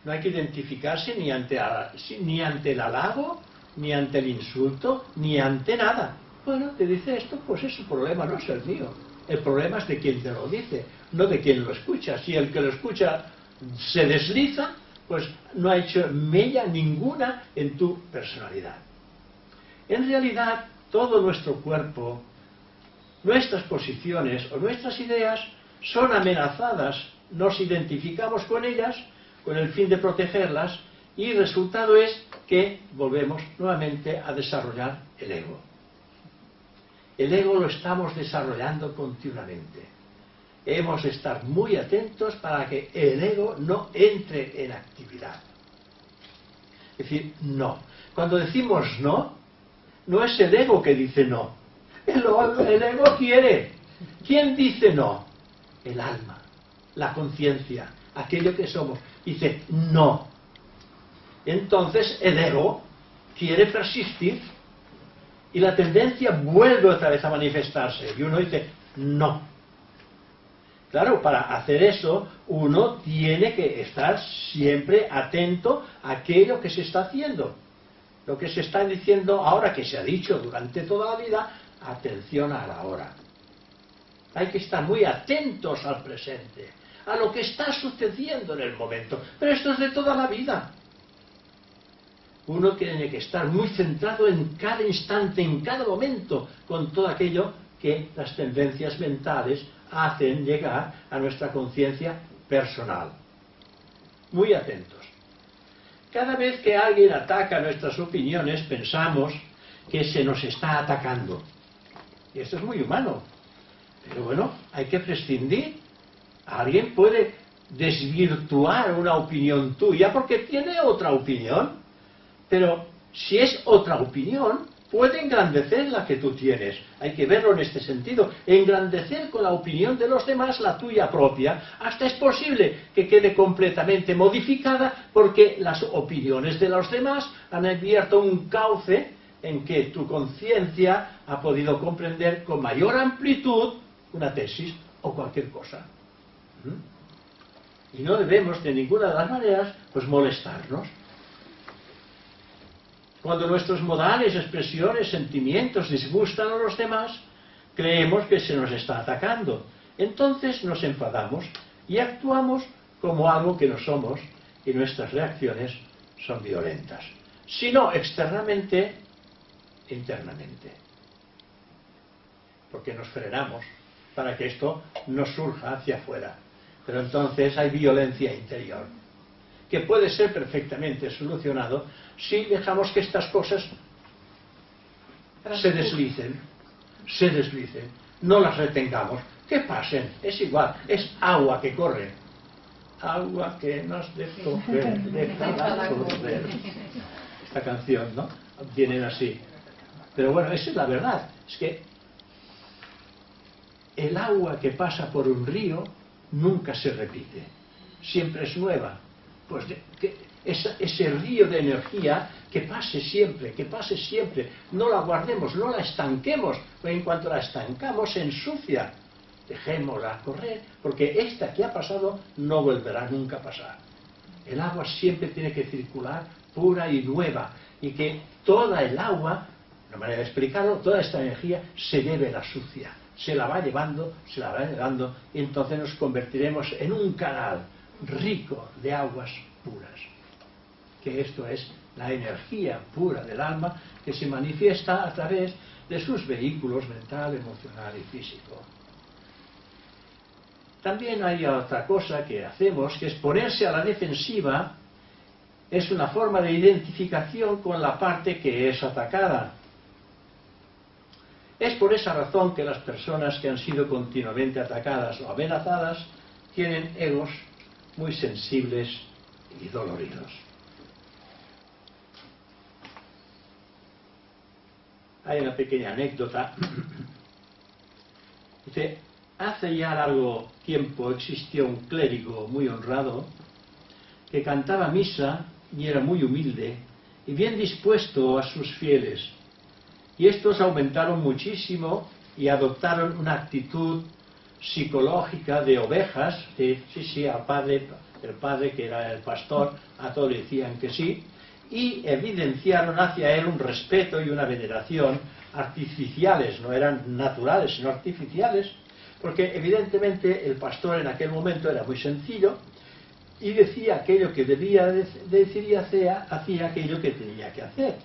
No hay que identificarse ni ante el halago, ni ante el insulto, ni ante nada. Bueno, te dice esto, pues es su problema, no es el mío. El problema es de quien te lo dice, no de quien lo escucha. Si el que lo escucha se desliza, pues no ha hecho mella ninguna en tu personalidad. En realidad, todo nuestro cuerpo, nuestras posiciones o nuestras ideas son amenazadas. Nos identificamos con ellas con el fin de protegerlas y el resultado es que volvemos nuevamente a desarrollar el ego. El ego lo estamos desarrollando continuamente. Hemos de estar muy atentos para que el ego no entre en actividad. Es decir, no. Cuando decimos no, no es el ego que dice no. El ego quiere. ¿Quién dice no? El alma, la conciencia, aquello que somos. Dice no. Entonces el ego quiere persistir y la tendencia vuelve otra vez a manifestarse. Y uno dice no. Claro, para hacer eso uno tiene que estar siempre atento a aquello que se está haciendo. Lo que se está diciendo ahora, que se ha dicho durante toda la vida, atención a la hora. Hay que estar muy atentos al presente, a lo que está sucediendo en el momento. Pero esto es de toda la vida. Uno tiene que estar muy centrado en cada instante, en cada momento, con todo aquello que las tendencias mentales hacen llegar a nuestra conciencia personal. Muy atentos. Cada vez que alguien ataca nuestras opiniones, pensamos que se nos está atacando. Y esto es muy humano. Pero bueno, hay que prescindir. Alguien puede desvirtuar una opinión tuya porque tiene otra opinión. Pero si es otra opinión, puede engrandecer la que tú tienes. Hay que verlo en este sentido. Engrandecer con la opinión de los demás la tuya propia. Hasta es posible que quede completamente modificada porque las opiniones de los demás han abierto un cauce en que tu conciencia ha podido comprender con mayor amplitud una tesis o cualquier cosa. Y no debemos de ninguna de las maneras pues molestarnos. Cuando nuestros modales, expresiones, sentimientos disgustan a los demás, creemos que se nos está atacando. Entonces nos enfadamos y actuamos como algo que no somos y nuestras reacciones son violentas. Si no externamente, internamente. Porque nos frenamos para que esto no surja hacia afuera. Pero entonces hay violencia interior, que puede ser perfectamente solucionado si dejamos que estas cosas se deslicen, no las retengamos, que pasen, es igual, es agua que corre, agua que nos de coger, déjala correr. Esta canción, ¿no? Vienen así. Pero bueno, esa es la verdad, es que el agua que pasa por un río nunca se repite, siempre es nueva. Pues ese río de energía que pase siempre, no la guardemos, no la estanquemos, porque en cuanto la estancamos se ensucia. Dejémosla correr, porque esta que ha pasado no volverá nunca a pasar. El agua siempre tiene que circular pura y nueva, y que toda el agua, una manera de explicarlo, toda esta energía se lleve la sucia, se la va llevando, y entonces nos convertiremos en un canal rico de aguas puras. Que esto es la energía pura del alma que se manifiesta a través de sus vehículos mental, emocional y físico. También hay otra cosa que hacemos, que es ponerse a la defensiva. Es una forma de identificación con la parte que es atacada. Es por esa razón que las personas que han sido continuamente atacadas o amenazadas tienen egos muy sensibles y doloridos. Hay una pequeña anécdota. Dice, hace ya largo tiempo existió un clérigo muy honrado que cantaba misa y era muy humilde y bien dispuesto a sus fieles. Y estos aumentaron muchísimo y adoptaron una actitud psicológica de ovejas. Sí, al padre, el padre que era el pastor, a todos le decían que sí, y evidenciaron hacia él un respeto y una veneración artificiales, no eran naturales, sino artificiales, porque evidentemente el pastor en aquel momento era muy sencillo y decía aquello que debía decir y hacía aquello que tenía que hacer.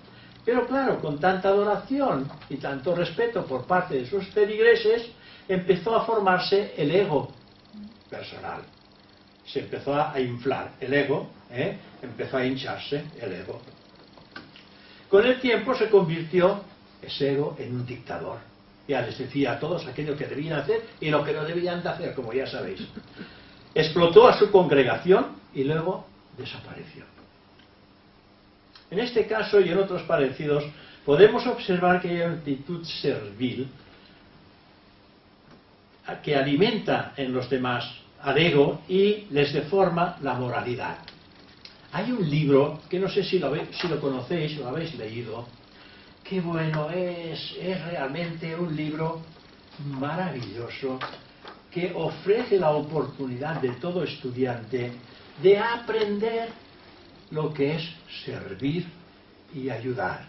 Pero claro, con tanta adoración y tanto respeto por parte de sus feligreses, empezó a formarse el ego personal. Se empezó a inflar el ego, empezó a hincharse el ego. Con el tiempo se convirtió ese ego en un dictador. Ya les decía a todos aquello que debían hacer y lo que no debían de hacer, como ya sabéis. Explotó a su congregación y luego desapareció. En este caso y en otros parecidos, podemos observar que hay una actitud servil que alimenta en los demás al ego y les deforma la moralidad. Hay un libro, que no sé si lo conocéis o lo habéis leído, qué bueno es realmente un libro maravilloso que ofrece la oportunidad de todo estudiante de aprender lo que es servir y ayudar.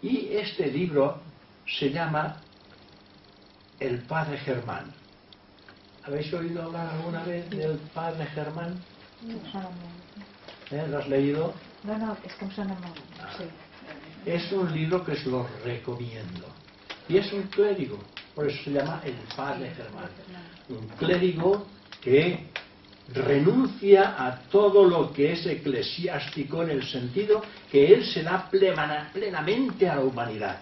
Y este libro se llama El Padre Germán. ¿Habéis oído hablar alguna vez del Padre Germán? ¿Lo has leído? No, es que em sona molt. Sí. Es un libro que os lo recomiendo. Y es un clérigo, por eso se llama El Padre Germán. Un clérigo que renuncia a todo lo que es eclesiástico en el sentido que él se da plenamente a la humanidad.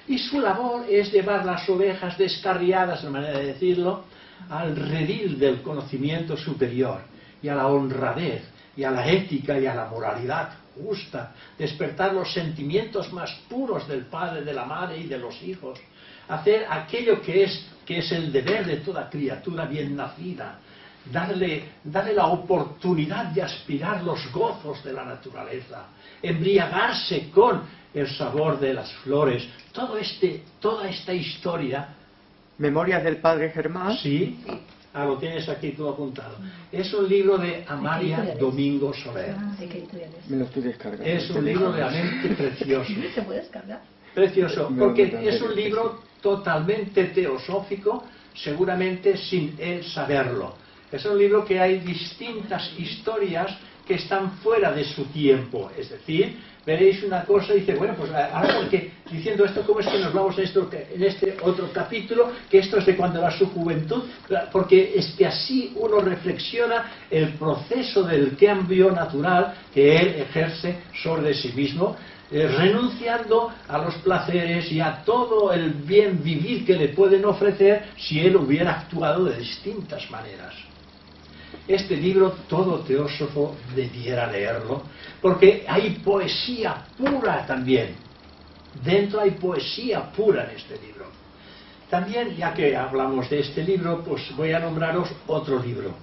Y su labor es llevar las ovejas descarriadas, de manera de decirlo, al redil del conocimiento superior y a la honradez y a la ética y a la moralidad justa, despertar los sentimientos más puros del padre, de la madre y de los hijos, hacer aquello que es el deber de toda criatura bien nacida, darle la oportunidad de aspirar los gozos de la naturaleza, embriagarse con el sabor de las flores, toda esta historia. Memorias del Padre Germán. Sí, lo tienes aquí tú apuntado. Es un libro de Amalia Domingo Soler. Me lo estoy descargando. Es un libro realmente precioso. ¿Se puede descargar? Precioso, porque es un libro totalmente teosófico, seguramente sin él saberlo. Es un libro que hay distintas historias que están fuera de su tiempo. Es decir, veréis una cosa y dice, bueno, pues ahora porque diciendo esto, ¿cómo es que nos vamos a esto en este otro capítulo? Que esto es de cuando era su juventud, porque es que así uno reflexiona el proceso del cambio natural que él ejerce sobre sí mismo, renunciando a los placeres y a todo el bien vivir que le pueden ofrecer si él hubiera actuado de distintas maneras. Este libro todo teósofo debiera leerlo, porque hay poesía pura también. Dentro hay poesía pura en este libro. También, ya que hablamos de este libro, pues voy a nombraros otro libro,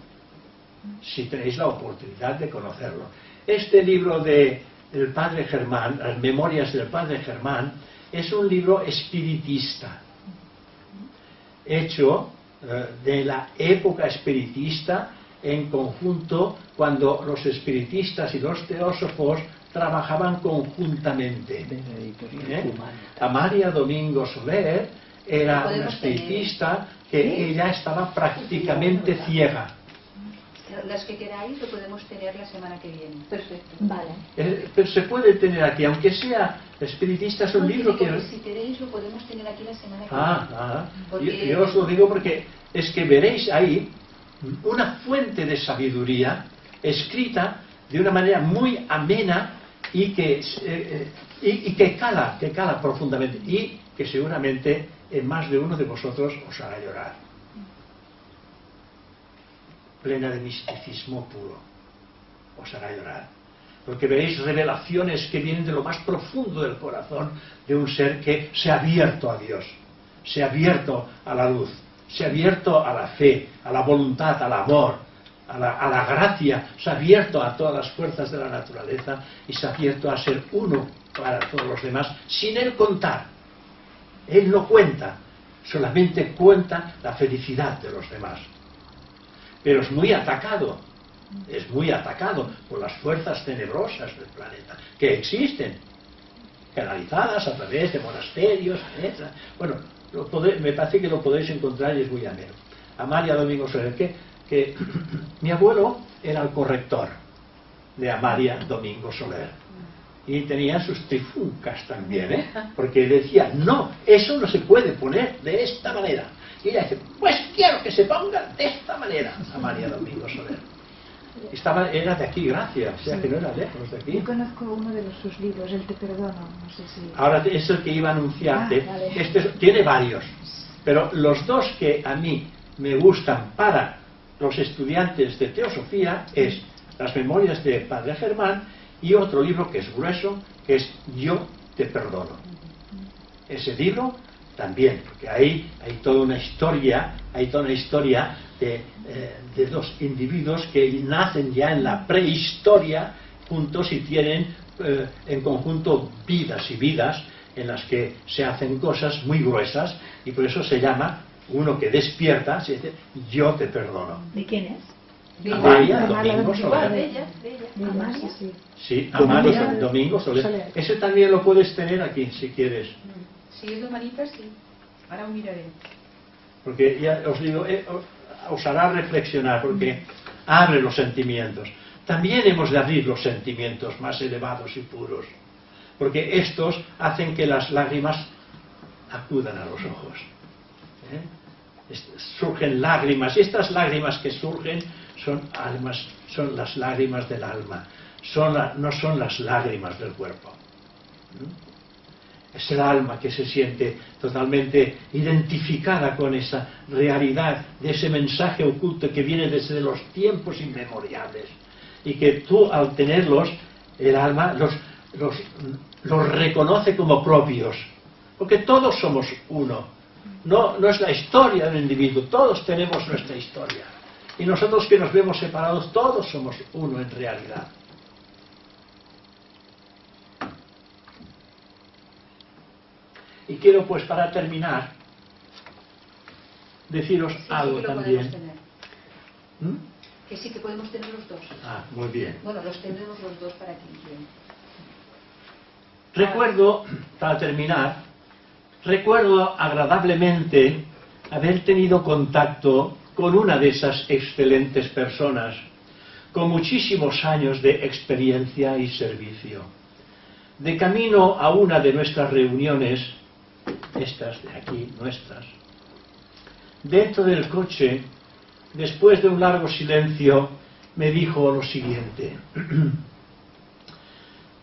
si tenéis la oportunidad de conocerlo. Este libro de el Padre Germán, las Memorias del Padre Germán, es un libro espiritista, hecho de la época espiritista, en conjunto, cuando los espiritistas y los teósofos trabajaban conjuntamente. Amalia Domingo Soler era una espiritista que ella estaba prácticamente ciega. Las que queráis lo podemos tener la semana que viene. Perfecto. Vale. Pero se puede tener aquí, aunque sea espiritista, es un libro que... Si queréis lo podemos tener aquí la semana que viene. Porque... Yo os lo digo porque es que veréis ahí una fuente de sabiduría escrita de una manera muy amena y que cala profundamente y que seguramente en más de uno de vosotros os hará llorar. Plena de misticismo puro, os hará llorar. Porque veréis revelaciones que vienen de lo más profundo del corazón de un ser que se ha abierto a Dios, se ha abierto a la luz, se ha abierto a la fe, a la voluntad, al amor, a la gracia, se ha abierto a todas las fuerzas de la naturaleza y se ha abierto a ser uno para todos los demás, sin él contar. Él no cuenta, solamente cuenta la felicidad de los demás. Pero es muy atacado por las fuerzas tenebrosas del planeta, que existen, canalizadas a través de monasterios, etc. Bueno, me parece que lo podéis encontrar y es muy ameno. Amalia Domingo Soler, que mi abuelo era el corrector de Amalia Domingo Soler. Y tenía sus trifuncas también, porque decía, no, eso no se puede poner de esta manera. Y ella dice, pues quiero que se ponga de esta manera, Amalia Domingo Soler. Era de aquí, gracias, o sea que no era lejos de aquí. Yo conozco uno de sus libros, El te perdono, no sé si... Ahora es el que iba a anunciarte. Vale. Tiene varios, pero los dos que a mí me gustan para los estudiantes de teosofía es Las memorias de Padre Germán y otro libro que es grueso, que es Yo te perdono. Ese libro también, porque ahí hay toda una historia, de dos individuos que nacen ya en la prehistoria juntos y tienen en conjunto vidas y vidas en las que se hacen cosas muy gruesas y por eso se llama, uno que despierta, se dice, yo te perdono. ¿De quién es? Amalia Domingo Soler. De ella. Amalia, sí. Sí, Amalia Domingo Soler. Ese también lo puedes tener aquí, si quieres. Si es de manita, sí. Ahora lo miraré. Porque ya os digo, os hará reflexionar, porque abre los sentimientos. También hemos de abrir los sentimientos más elevados y puros, porque estos hacen que las lágrimas acudan a los ojos. Surgen lágrimas, y estas lágrimas que surgen son las lágrimas del alma, no son las lágrimas del cuerpo. Es el alma que se siente totalmente identificada con esa realidad, de ese mensaje oculto que viene desde los tiempos inmemoriales y que tú al tenerlos, el alma los reconoce como propios, porque todos somos uno. No es la historia del individuo, todos tenemos nuestra historia y nosotros que nos vemos separados, todos somos uno en realidad. Y quiero, pues, para terminar, deciros algo también. Que sí que podemos tener los dos. Ah, muy bien. Bueno, los tendremos los dos para quien quiera. Recuerdo, para terminar, agradablemente haber tenido contacto con una de esas excelentes personas, con muchísimos años de experiencia y servicio. De camino a una de nuestras reuniones, estas de aquí, nuestras, dentro del coche, después de un largo silencio, me dijo lo siguiente: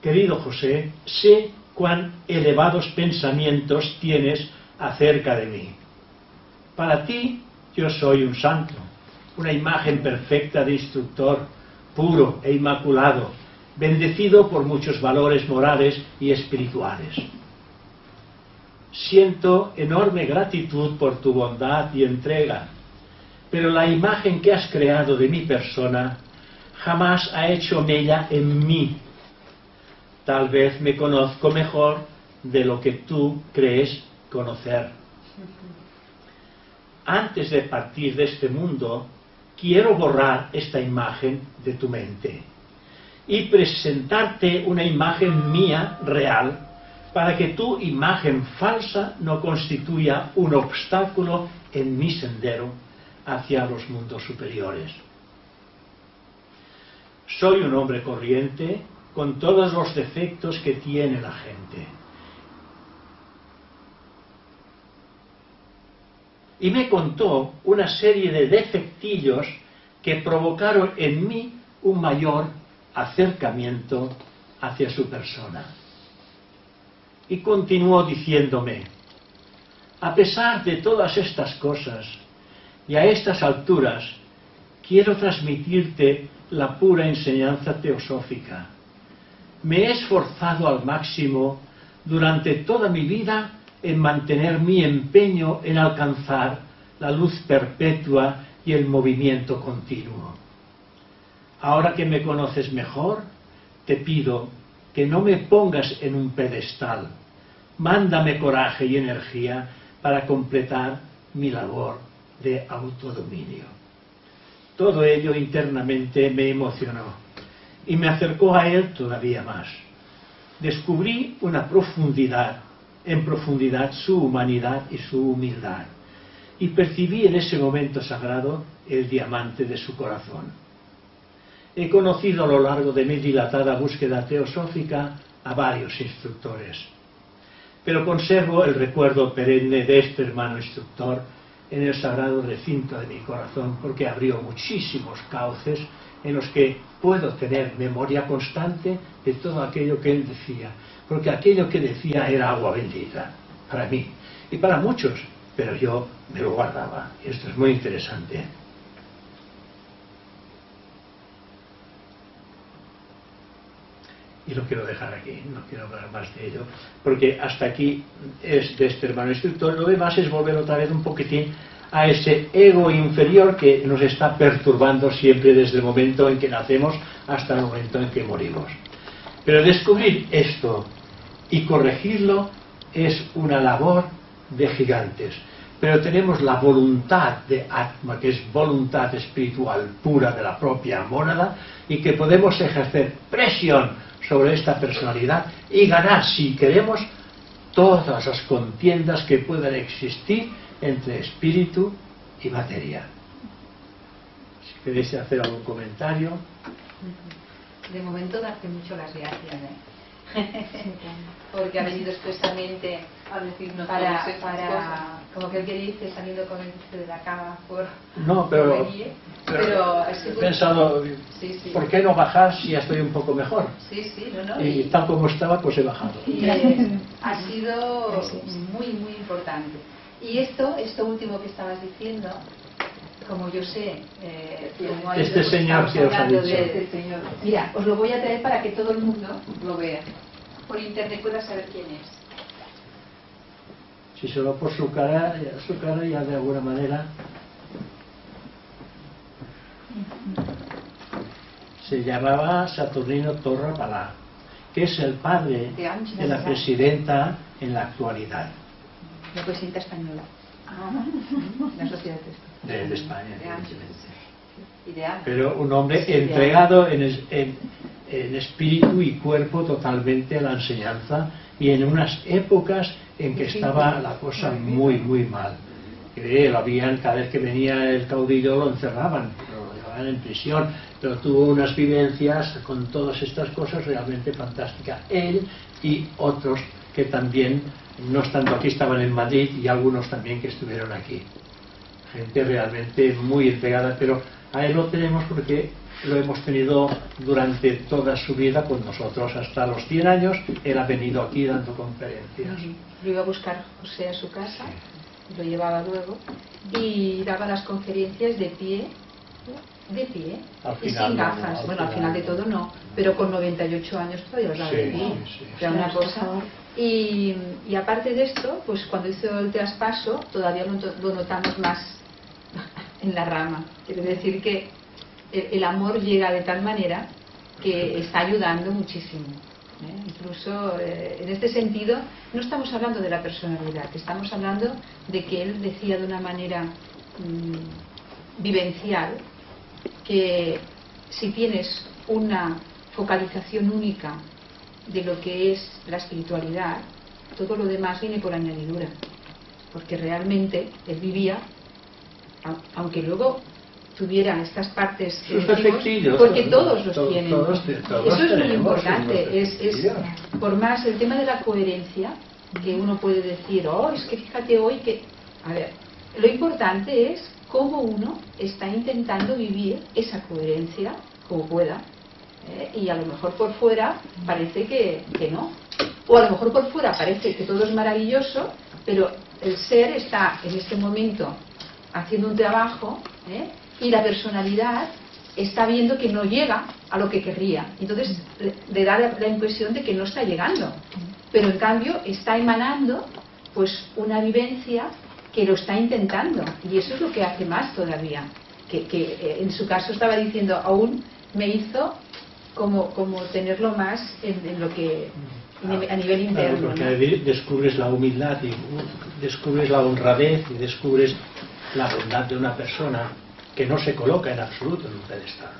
querido José, sé cuán elevados pensamientos tienes acerca de mí. Para ti, yo soy un santo, una imagen perfecta de instructor, puro e inmaculado, bendecido por muchos valores morales y espirituales. Siento enorme gratitud por tu bondad y entrega, pero la imagen que has creado de mi persona jamás ha hecho mella en mí. Tal vez me conozco mejor de lo que tú crees conocer. Antes de partir de este mundo, quiero borrar esta imagen de tu mente y presentarte una imagen mía real, para que tu imagen falsa no constituya un obstáculo en mi sendero hacia los mundos superiores. Soy un hombre corriente con todos los defectos que tiene la gente. Y me contó una serie de defectillos que provocaron en mí un mayor acercamiento hacia su persona. Y continuó diciéndome: a pesar de todas estas cosas, y a estas alturas, quiero transmitirte la pura enseñanza teosófica. Me he esforzado al máximo durante toda mi vida en mantener mi empeño en alcanzar la luz perpetua y el movimiento continuo. Ahora que me conoces mejor, te pido que no me pongas en un pedestal. Mándame coraje y energía para completar mi labor de autodominio. Todo ello internamente me emocionó y me acercó a él todavía más. Descubrí en profundidad su humanidad y su humildad, y percibí en ese momento sagrado el diamante de su corazón. He conocido a lo largo de mi dilatada búsqueda teosófica a varios instructores, pero conservo el recuerdo perenne de este hermano instructor en el sagrado recinto de mi corazón, porque abrió muchísimos cauces en los que puedo tener memoria constante de todo aquello que él decía, porque aquello que decía era agua bendita para mí y para muchos, pero yo me lo guardaba. Y esto es muy interesante. Y lo quiero dejar aquí, no quiero hablar más de ello, porque hasta aquí es de este hermano instructor. Lo demás es volver otra vez un poquitín a ese ego inferior que nos está perturbando siempre desde el momento en que nacemos hasta el momento en que morimos. Pero descubrir esto y corregirlo es una labor de gigantes. Pero tenemos la voluntad de Atma, que es voluntad espiritual pura de la propia mónada, y que podemos ejercer presión sobre esta personalidad y ganar, si queremos, todas las contiendas que puedan existir entre espíritu y materia. Si queréis hacer algún comentario. De momento darte mucho las gracias, porque ha venido expresamente A decirnos para todas estas cosas. como que el que dice saliendo con el de la cama por No, pero venir, pero he pensado, sí, sí. ¿por qué no bajar si ya estoy un poco mejor? Sí, no, Y tal como estaba, pues he bajado. y, ha sido muy, muy importante. Y esto último que estabas diciendo, como yo sé, como ha Este ido, señor estamos que os ha hablando dicho. de- Señor, Mira, os lo voy a traer para que todo el mundo lo vea. por internet pueda saber quién es. Si solo por su cara ya de alguna manera se llamaba Saturnino Torra Palá, que es el padre de la presidenta en la actualidad La presidenta española, la sociedad de texto. de España, De Ángeles. evidentemente. Y de Ana. Pero un hombre Sí, de entregado en espíritu y cuerpo totalmente a la enseñanza, y en unas épocas en que estaba la cosa muy, muy mal. Que lo habían, cada vez que venía el caudillo lo encerraban, lo dejaban en prisión, pero tuvo unas vivencias con todas estas cosas realmente fantásticas. Él y otros que también, no estando aquí, estaban en Madrid, y algunos también que estuvieron aquí. Gente realmente muy entregada, pero a él lo tenemos porque lo hemos tenido durante toda su vida con nosotros. Hasta los 100 años él ha venido aquí dando conferencias. Lo iba a buscar José a su casa, lo llevaba luego, y daba las conferencias de pie, Al y final, sin no, gafas. al Bueno, al final final de todo no, pero con 98 años todavía os daba de Sí, pie. sí. Era una cosa. Y aparte de esto, pues cuando hizo el traspaso, todavía lo notamos más en la rama. Quiere decir que el amor llega de tal manera que está ayudando muchísimo. Incluso en este sentido no estamos hablando de la personalidad, estamos hablando de que él decía de una manera vivencial que si tienes una focalización única de lo que es la espiritualidad, todo lo demás viene por añadidura, porque realmente él vivía, aunque luego tuviera estas partes que decimos, porque todos los tienen. Eso es muy importante. Por más el tema de la coherencia, que uno puede decir, oh, es que fíjate hoy que... A ver, lo importante es cómo uno está intentando vivir esa coherencia como pueda, y a lo mejor por fuera parece que no, o a lo mejor por fuera parece que todo es maravilloso, pero el ser está en este momento haciendo un trabajo, y la personalidad está viendo que no llega a lo que querría, entonces le da la impresión de que no está llegando, pero en cambio está emanando pues una vivencia que lo está intentando, y eso es lo que hace más todavía, que en su caso estaba diciendo, aún me hizo como tenerlo más en lo que a nivel interno. Claro, porque descubres la humildad y descubres la honradez y descubres la bondad de una persona que no se coloca en absoluto en un pedestal,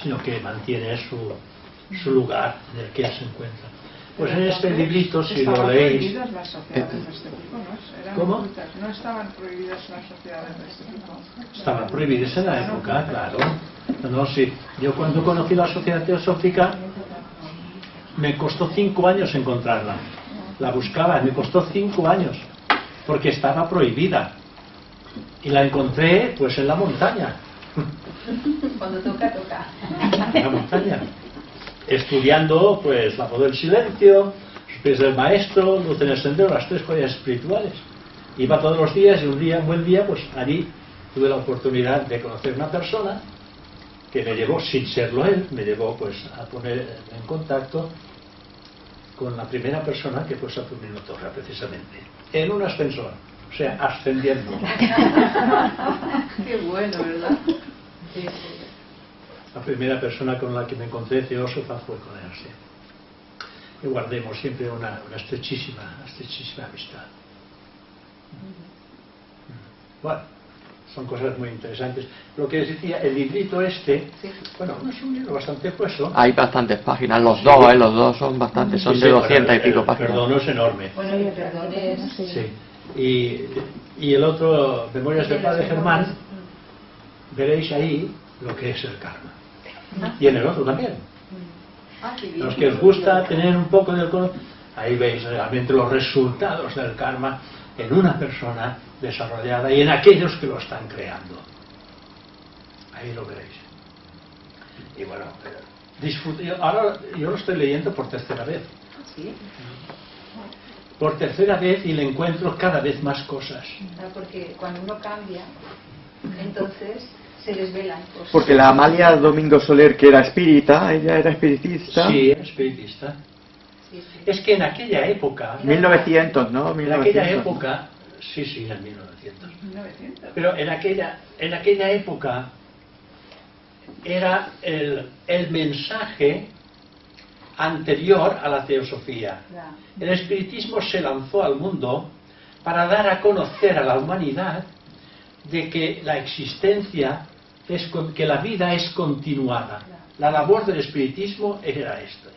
sino que mantiene su lugar en el que se encuentra. Pues en este librito, si lo leéis... ¿Estaban prohibidas las sociedades de este tipo, no? ¿Cómo? ¿No estaban prohibidas las sociedades de este tipo? Estaban prohibidas en la época, claro. No, sí. Yo cuando conocí la Sociedad Teosófica me costó 5 años encontrarla. La buscaba, me costó 5 años, porque estaba prohibida. Y la encontré pues en la montaña. Cuando toca, toca. En la montaña. Estudiando pues la voz del silencio, los pies del maestro, luz en el sendero, las 3 joyas espirituales. Iba todos los días y un buen día, pues allí tuve la oportunidad de conocer una persona que me llevó, sin serlo él, me llevó pues a poner en contacto con la primera persona que fue Saturnino Torra, precisamente, en un ascensor, o sea, ascendiendo. Qué bueno, ¿verdad? Sí. La primera persona con la que me encontré teósofa fue con él, sí. Y guardemos siempre una estrechísima amistad. Bueno, son cosas muy interesantes. Lo que les decía, el librito este, bueno, no es un libro bastante grueso. Hay bastantes páginas, los dos son bastantes, son de 200 y pico páginas. El perdón es enorme. Bueno, el perdón es... Sí. Y el otro, Memorias del Padre Germán, veréis ahí lo que es el karma. Y en el otro también. Los que os gusta tener un poco de conocimiento, ahí veis realmente los resultados del karma en una persona desarrollada y en aquellos que lo están creando. Ahí lo veréis. Y bueno, disfrute. Ahora yo lo estoy leyendo por 3ª vez. ¿Sí? Por 3ª vez, y le encuentro cada vez más cosas. Porque cuando uno cambia, entonces se desvelan cosas. Porque la Amalia Domingo Soler, que era espírita, ella era espiritista. Sí, era espiritista. Sí. Es que en aquella época... 1900, ¿no? 1900. En aquella época... Sí, en 1900. Pero en aquella época era el mensaje anterior a la teosofía. El espiritismo se lanzó al mundo para dar a conocer a la humanidad de que la existencia, que la vida es continuada. La labor del espiritismo era esto.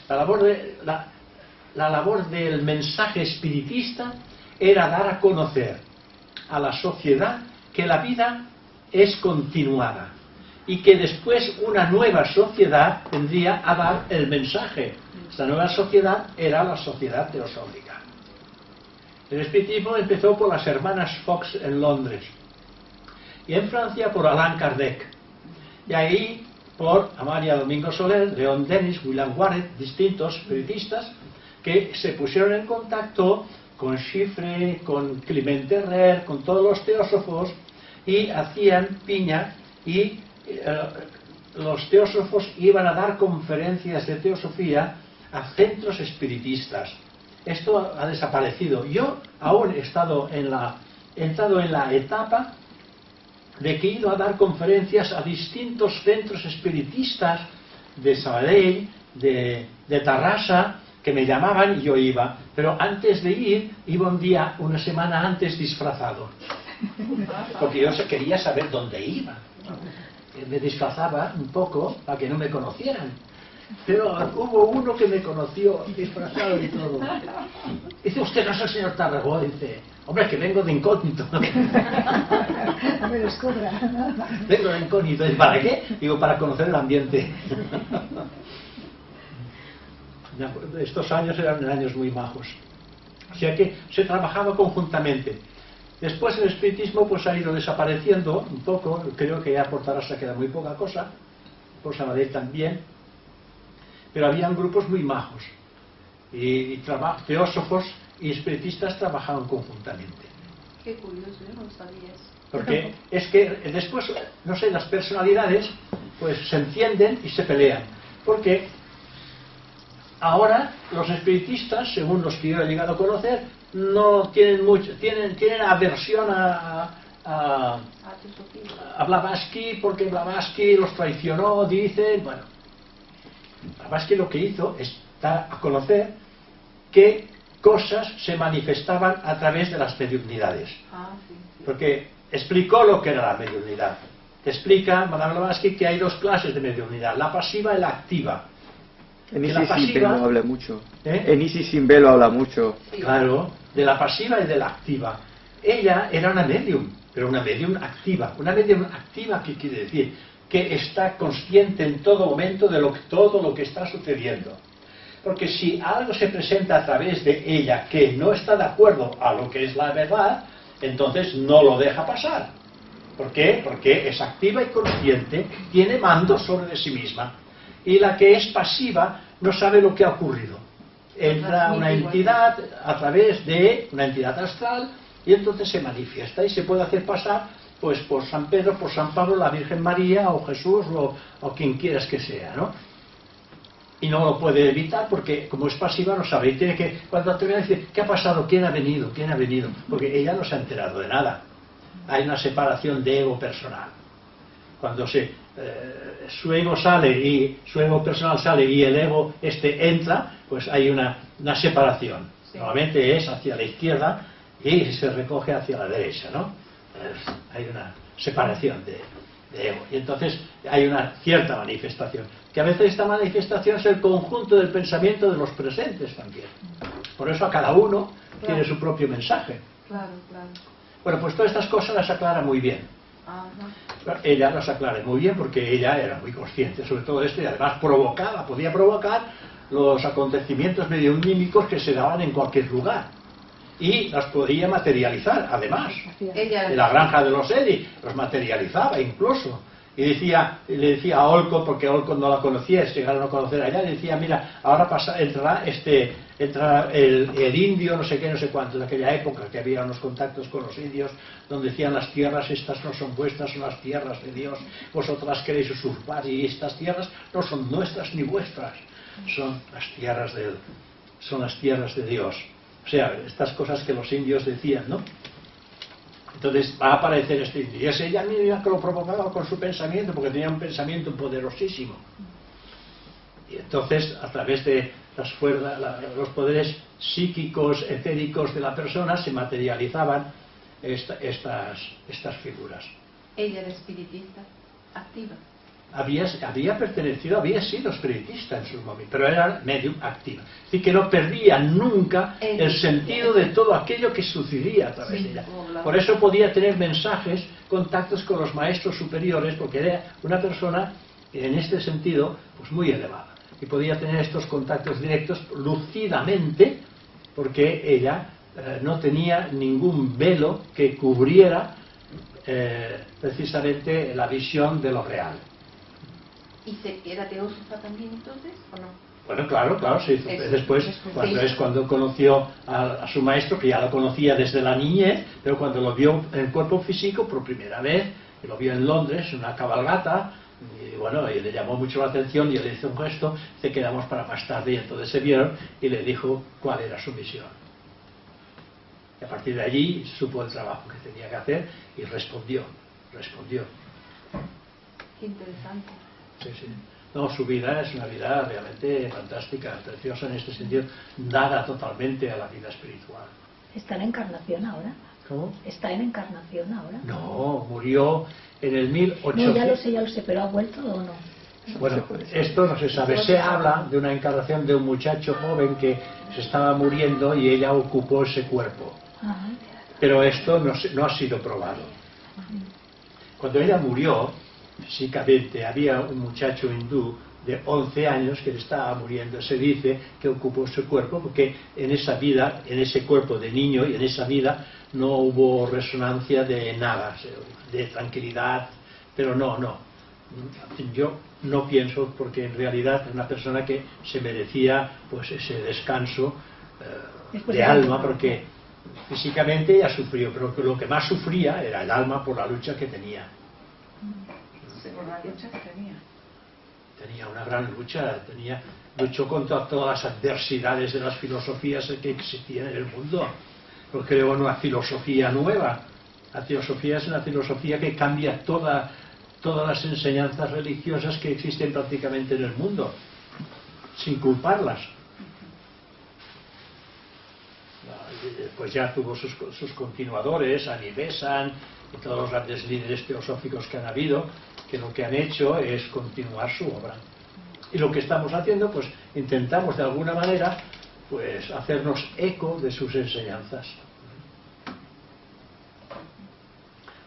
La labor del mensaje espiritista era dar a conocer a la sociedad que la vida es continuada y que después una nueva sociedad vendría a dar el mensaje. Esta nueva sociedad era la sociedad teosófica. El espiritismo empezó por las hermanas Fox en Londres y en Francia por Allan Kardec, y ahí por Amalia Domingo Soler, Leon Denis, William Warren, distintos espiritistas que se pusieron en contacto con Chiffre, con Clement Herrère, con todos los teósofos, y hacían piña, y los teósofos iban a dar conferencias de teosofía a centros espiritistas. Esto ha desaparecido. Yo aún he entrado en la etapa de que he ido a dar conferencias a distintos centros espiritistas de Sabadell, de Tarrasa, que me llamaban y yo iba, pero antes de ir, iba un día, una semana antes disfrazado, porque yo quería saber dónde iba. Me disfrazaba un poco para que no me conocieran, pero hubo uno que me conoció disfrazado y todo. Dice, usted no es el señor Tarragó. Dice, hombre, que vengo de incógnito. Me los cobra. Vengo de incógnito. ¿Y para qué? Digo, para conocer el ambiente. Estos años eran años muy majos. O sea que se trabajaba conjuntamente. Después el espiritismo pues ha ido desapareciendo un poco. Creo que ya por Tarrasa queda muy poca cosa. Por Sabadell también. Pero habían grupos muy majos. Y teósofos y espiritistas trabajaban conjuntamente. Qué curioso, yo no lo sabía eso. Porque es que después, no sé, las personalidades pues se encienden y se pelean. Porque ahora los espiritistas, según los que yo he llegado a conocer, no tienen mucho, tienen aversión a Blavatsky, porque Blavatsky los traicionó, dicen. Bueno, Blavatsky lo que hizo es dar a conocer que cosas se manifestaban a través de las mediunidades. Porque explicó lo que era la mediunidad. Explica Madame Blavatsky que hay dos clases de mediunidad, la pasiva y la activa. En Que la Isis Sin pasiva- Velo habla mucho. ¿Eh? En Isis Sin Velo habla mucho. Claro, de la pasiva y de la activa. Ella era una medium, pero una medium activa. Una medium activa, ¿qué quiere decir? Que está consciente en todo momento de todo lo que está sucediendo. Porque si algo se presenta a través de ella que no está de acuerdo a lo que es la verdad, entonces no lo deja pasar. ¿Por qué? Porque es activa y consciente, tiene mando sobre sí misma. Y la que es pasiva no sabe lo que ha ocurrido. Entra una entidad a través de una entidad astral y entonces se manifiesta y se puede hacer pasar pues por San Pedro, por San Pablo, la Virgen María o Jesús o quien quieras que sea, ¿no? Y no lo puede evitar porque como es pasiva no sabe y tiene que, cuando te viene a decir ¿qué ha pasado? ¿Quién ha venido? ¿Quién ha venido? Porque ella no se ha enterado de nada. Hay una separación de ego personal. Cuando su ego sale y su ego personal sale y el ego entra, pues hay una separación. Normalmente es hacia la izquierda y se recoge hacia la derecha, ¿no? Hay una separación de ego. Y entonces hay una cierta manifestación. Que a veces esta manifestación es el conjunto del pensamiento de los presentes también. Por eso a cada uno tiene su propio mensaje. Claro, claro. Bueno, pues todas estas cosas las aclara muy bien. Ajá. Ella las aclara muy bien porque ella era muy consciente sobre todo esto y además podía provocar los acontecimientos mediunímicos que se daban en cualquier lugar. Y las podía materializar, además. Ella En la granja de los Edi los materializaba incluso. Y le decía a Olcott, porque Olcott no la conocía, llegaron a conocer allá, le decía, mira, ahora entrará el indio, no sé qué, no sé cuánto, de aquella época, que había unos contactos con los indios, donde decían, las tierras estas no son vuestras, son las tierras de Dios, vosotras queréis usurpar, y estas tierras no son nuestras ni vuestras, son las tierras de Dios. O sea, estas cosas que los indios decían, ¿no? Entonces va a aparecer este indio. Y es ella misma que lo provocaba con su pensamiento, porque tenía un pensamiento poderosísimo. Y entonces, a través de las fuerzas, los poderes psíquicos, etéricos de la persona, se materializaban estas figuras. Ella era espiritista, activa. Había sido espiritista en su momento, pero era medium activa. Es decir, que no perdía nunca el sentido de todo aquello que sucedía a través de ella. Por eso podía tener mensajes, contactos con los maestros superiores, porque era una persona, en este sentido, pues muy elevada. Y podía tener estos contactos directos lúcidamente, porque ella no tenía ningún velo que cubriera precisamente la visión de lo real. ¿Y era teósofa también entonces o no? Bueno, claro, se hizo después, cuando conoció a su maestro, que ya lo conocía desde la niñez, pero cuando lo vio en el cuerpo físico por primera vez, que lo vio en Londres, en una cabalgata, y bueno, y le llamó mucho la atención y le hizo un gesto, se quedamos para más tarde, y entonces se vieron y le dijo cuál era su misión. Y a partir de allí supo el trabajo que tenía que hacer y respondió. Qué interesante. Sí. No, su vida es una vida realmente fantástica, preciosa en este sentido, dada totalmente a la vida espiritual. ¿Está en encarnación ahora? ¿Cómo? ¿Está en encarnación ahora? No, murió en el 1800. No, ya lo sé, pero ¿ha vuelto o no? Bueno, esto no se sabe. Se habla de una encarnación de un muchacho joven que se estaba muriendo y ella ocupó ese cuerpo. Pero esto no ha sido probado. Cuando ella murió, físicamente, había un muchacho hindú de 11 años que estaba muriendo. Se dice que ocupó ese cuerpo porque en esa vida, en ese cuerpo de niño y en esa vida no hubo resonancia de nada, de tranquilidad, pero no. Yo no pienso, porque en realidad es una persona que se merecía pues ese descanso de alma, porque físicamente ella sufrió, pero lo que más sufría era el alma por la lucha que tenía. Sí, por la lucha que tenía. Tenía una gran lucha, luchó contra todas las adversidades de las filosofías que existían en el mundo. Pero creó una filosofía nueva. La filosofía es una filosofía que cambia todas las enseñanzas religiosas que existen prácticamente en el mundo, sin culparlas. Pues ya tuvo sus continuadores, Annie Besant y todos los grandes líderes teosóficos que han habido, que lo que han hecho es continuar su obra. Y lo que estamos haciendo, pues intentamos de alguna manera pues hacernos eco de sus enseñanzas.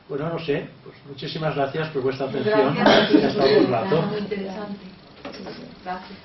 Bueno, no sé, pues muchísimas gracias por vuestra atención. Gracias. Y hasta otro rato. Muy interesante. Gracias.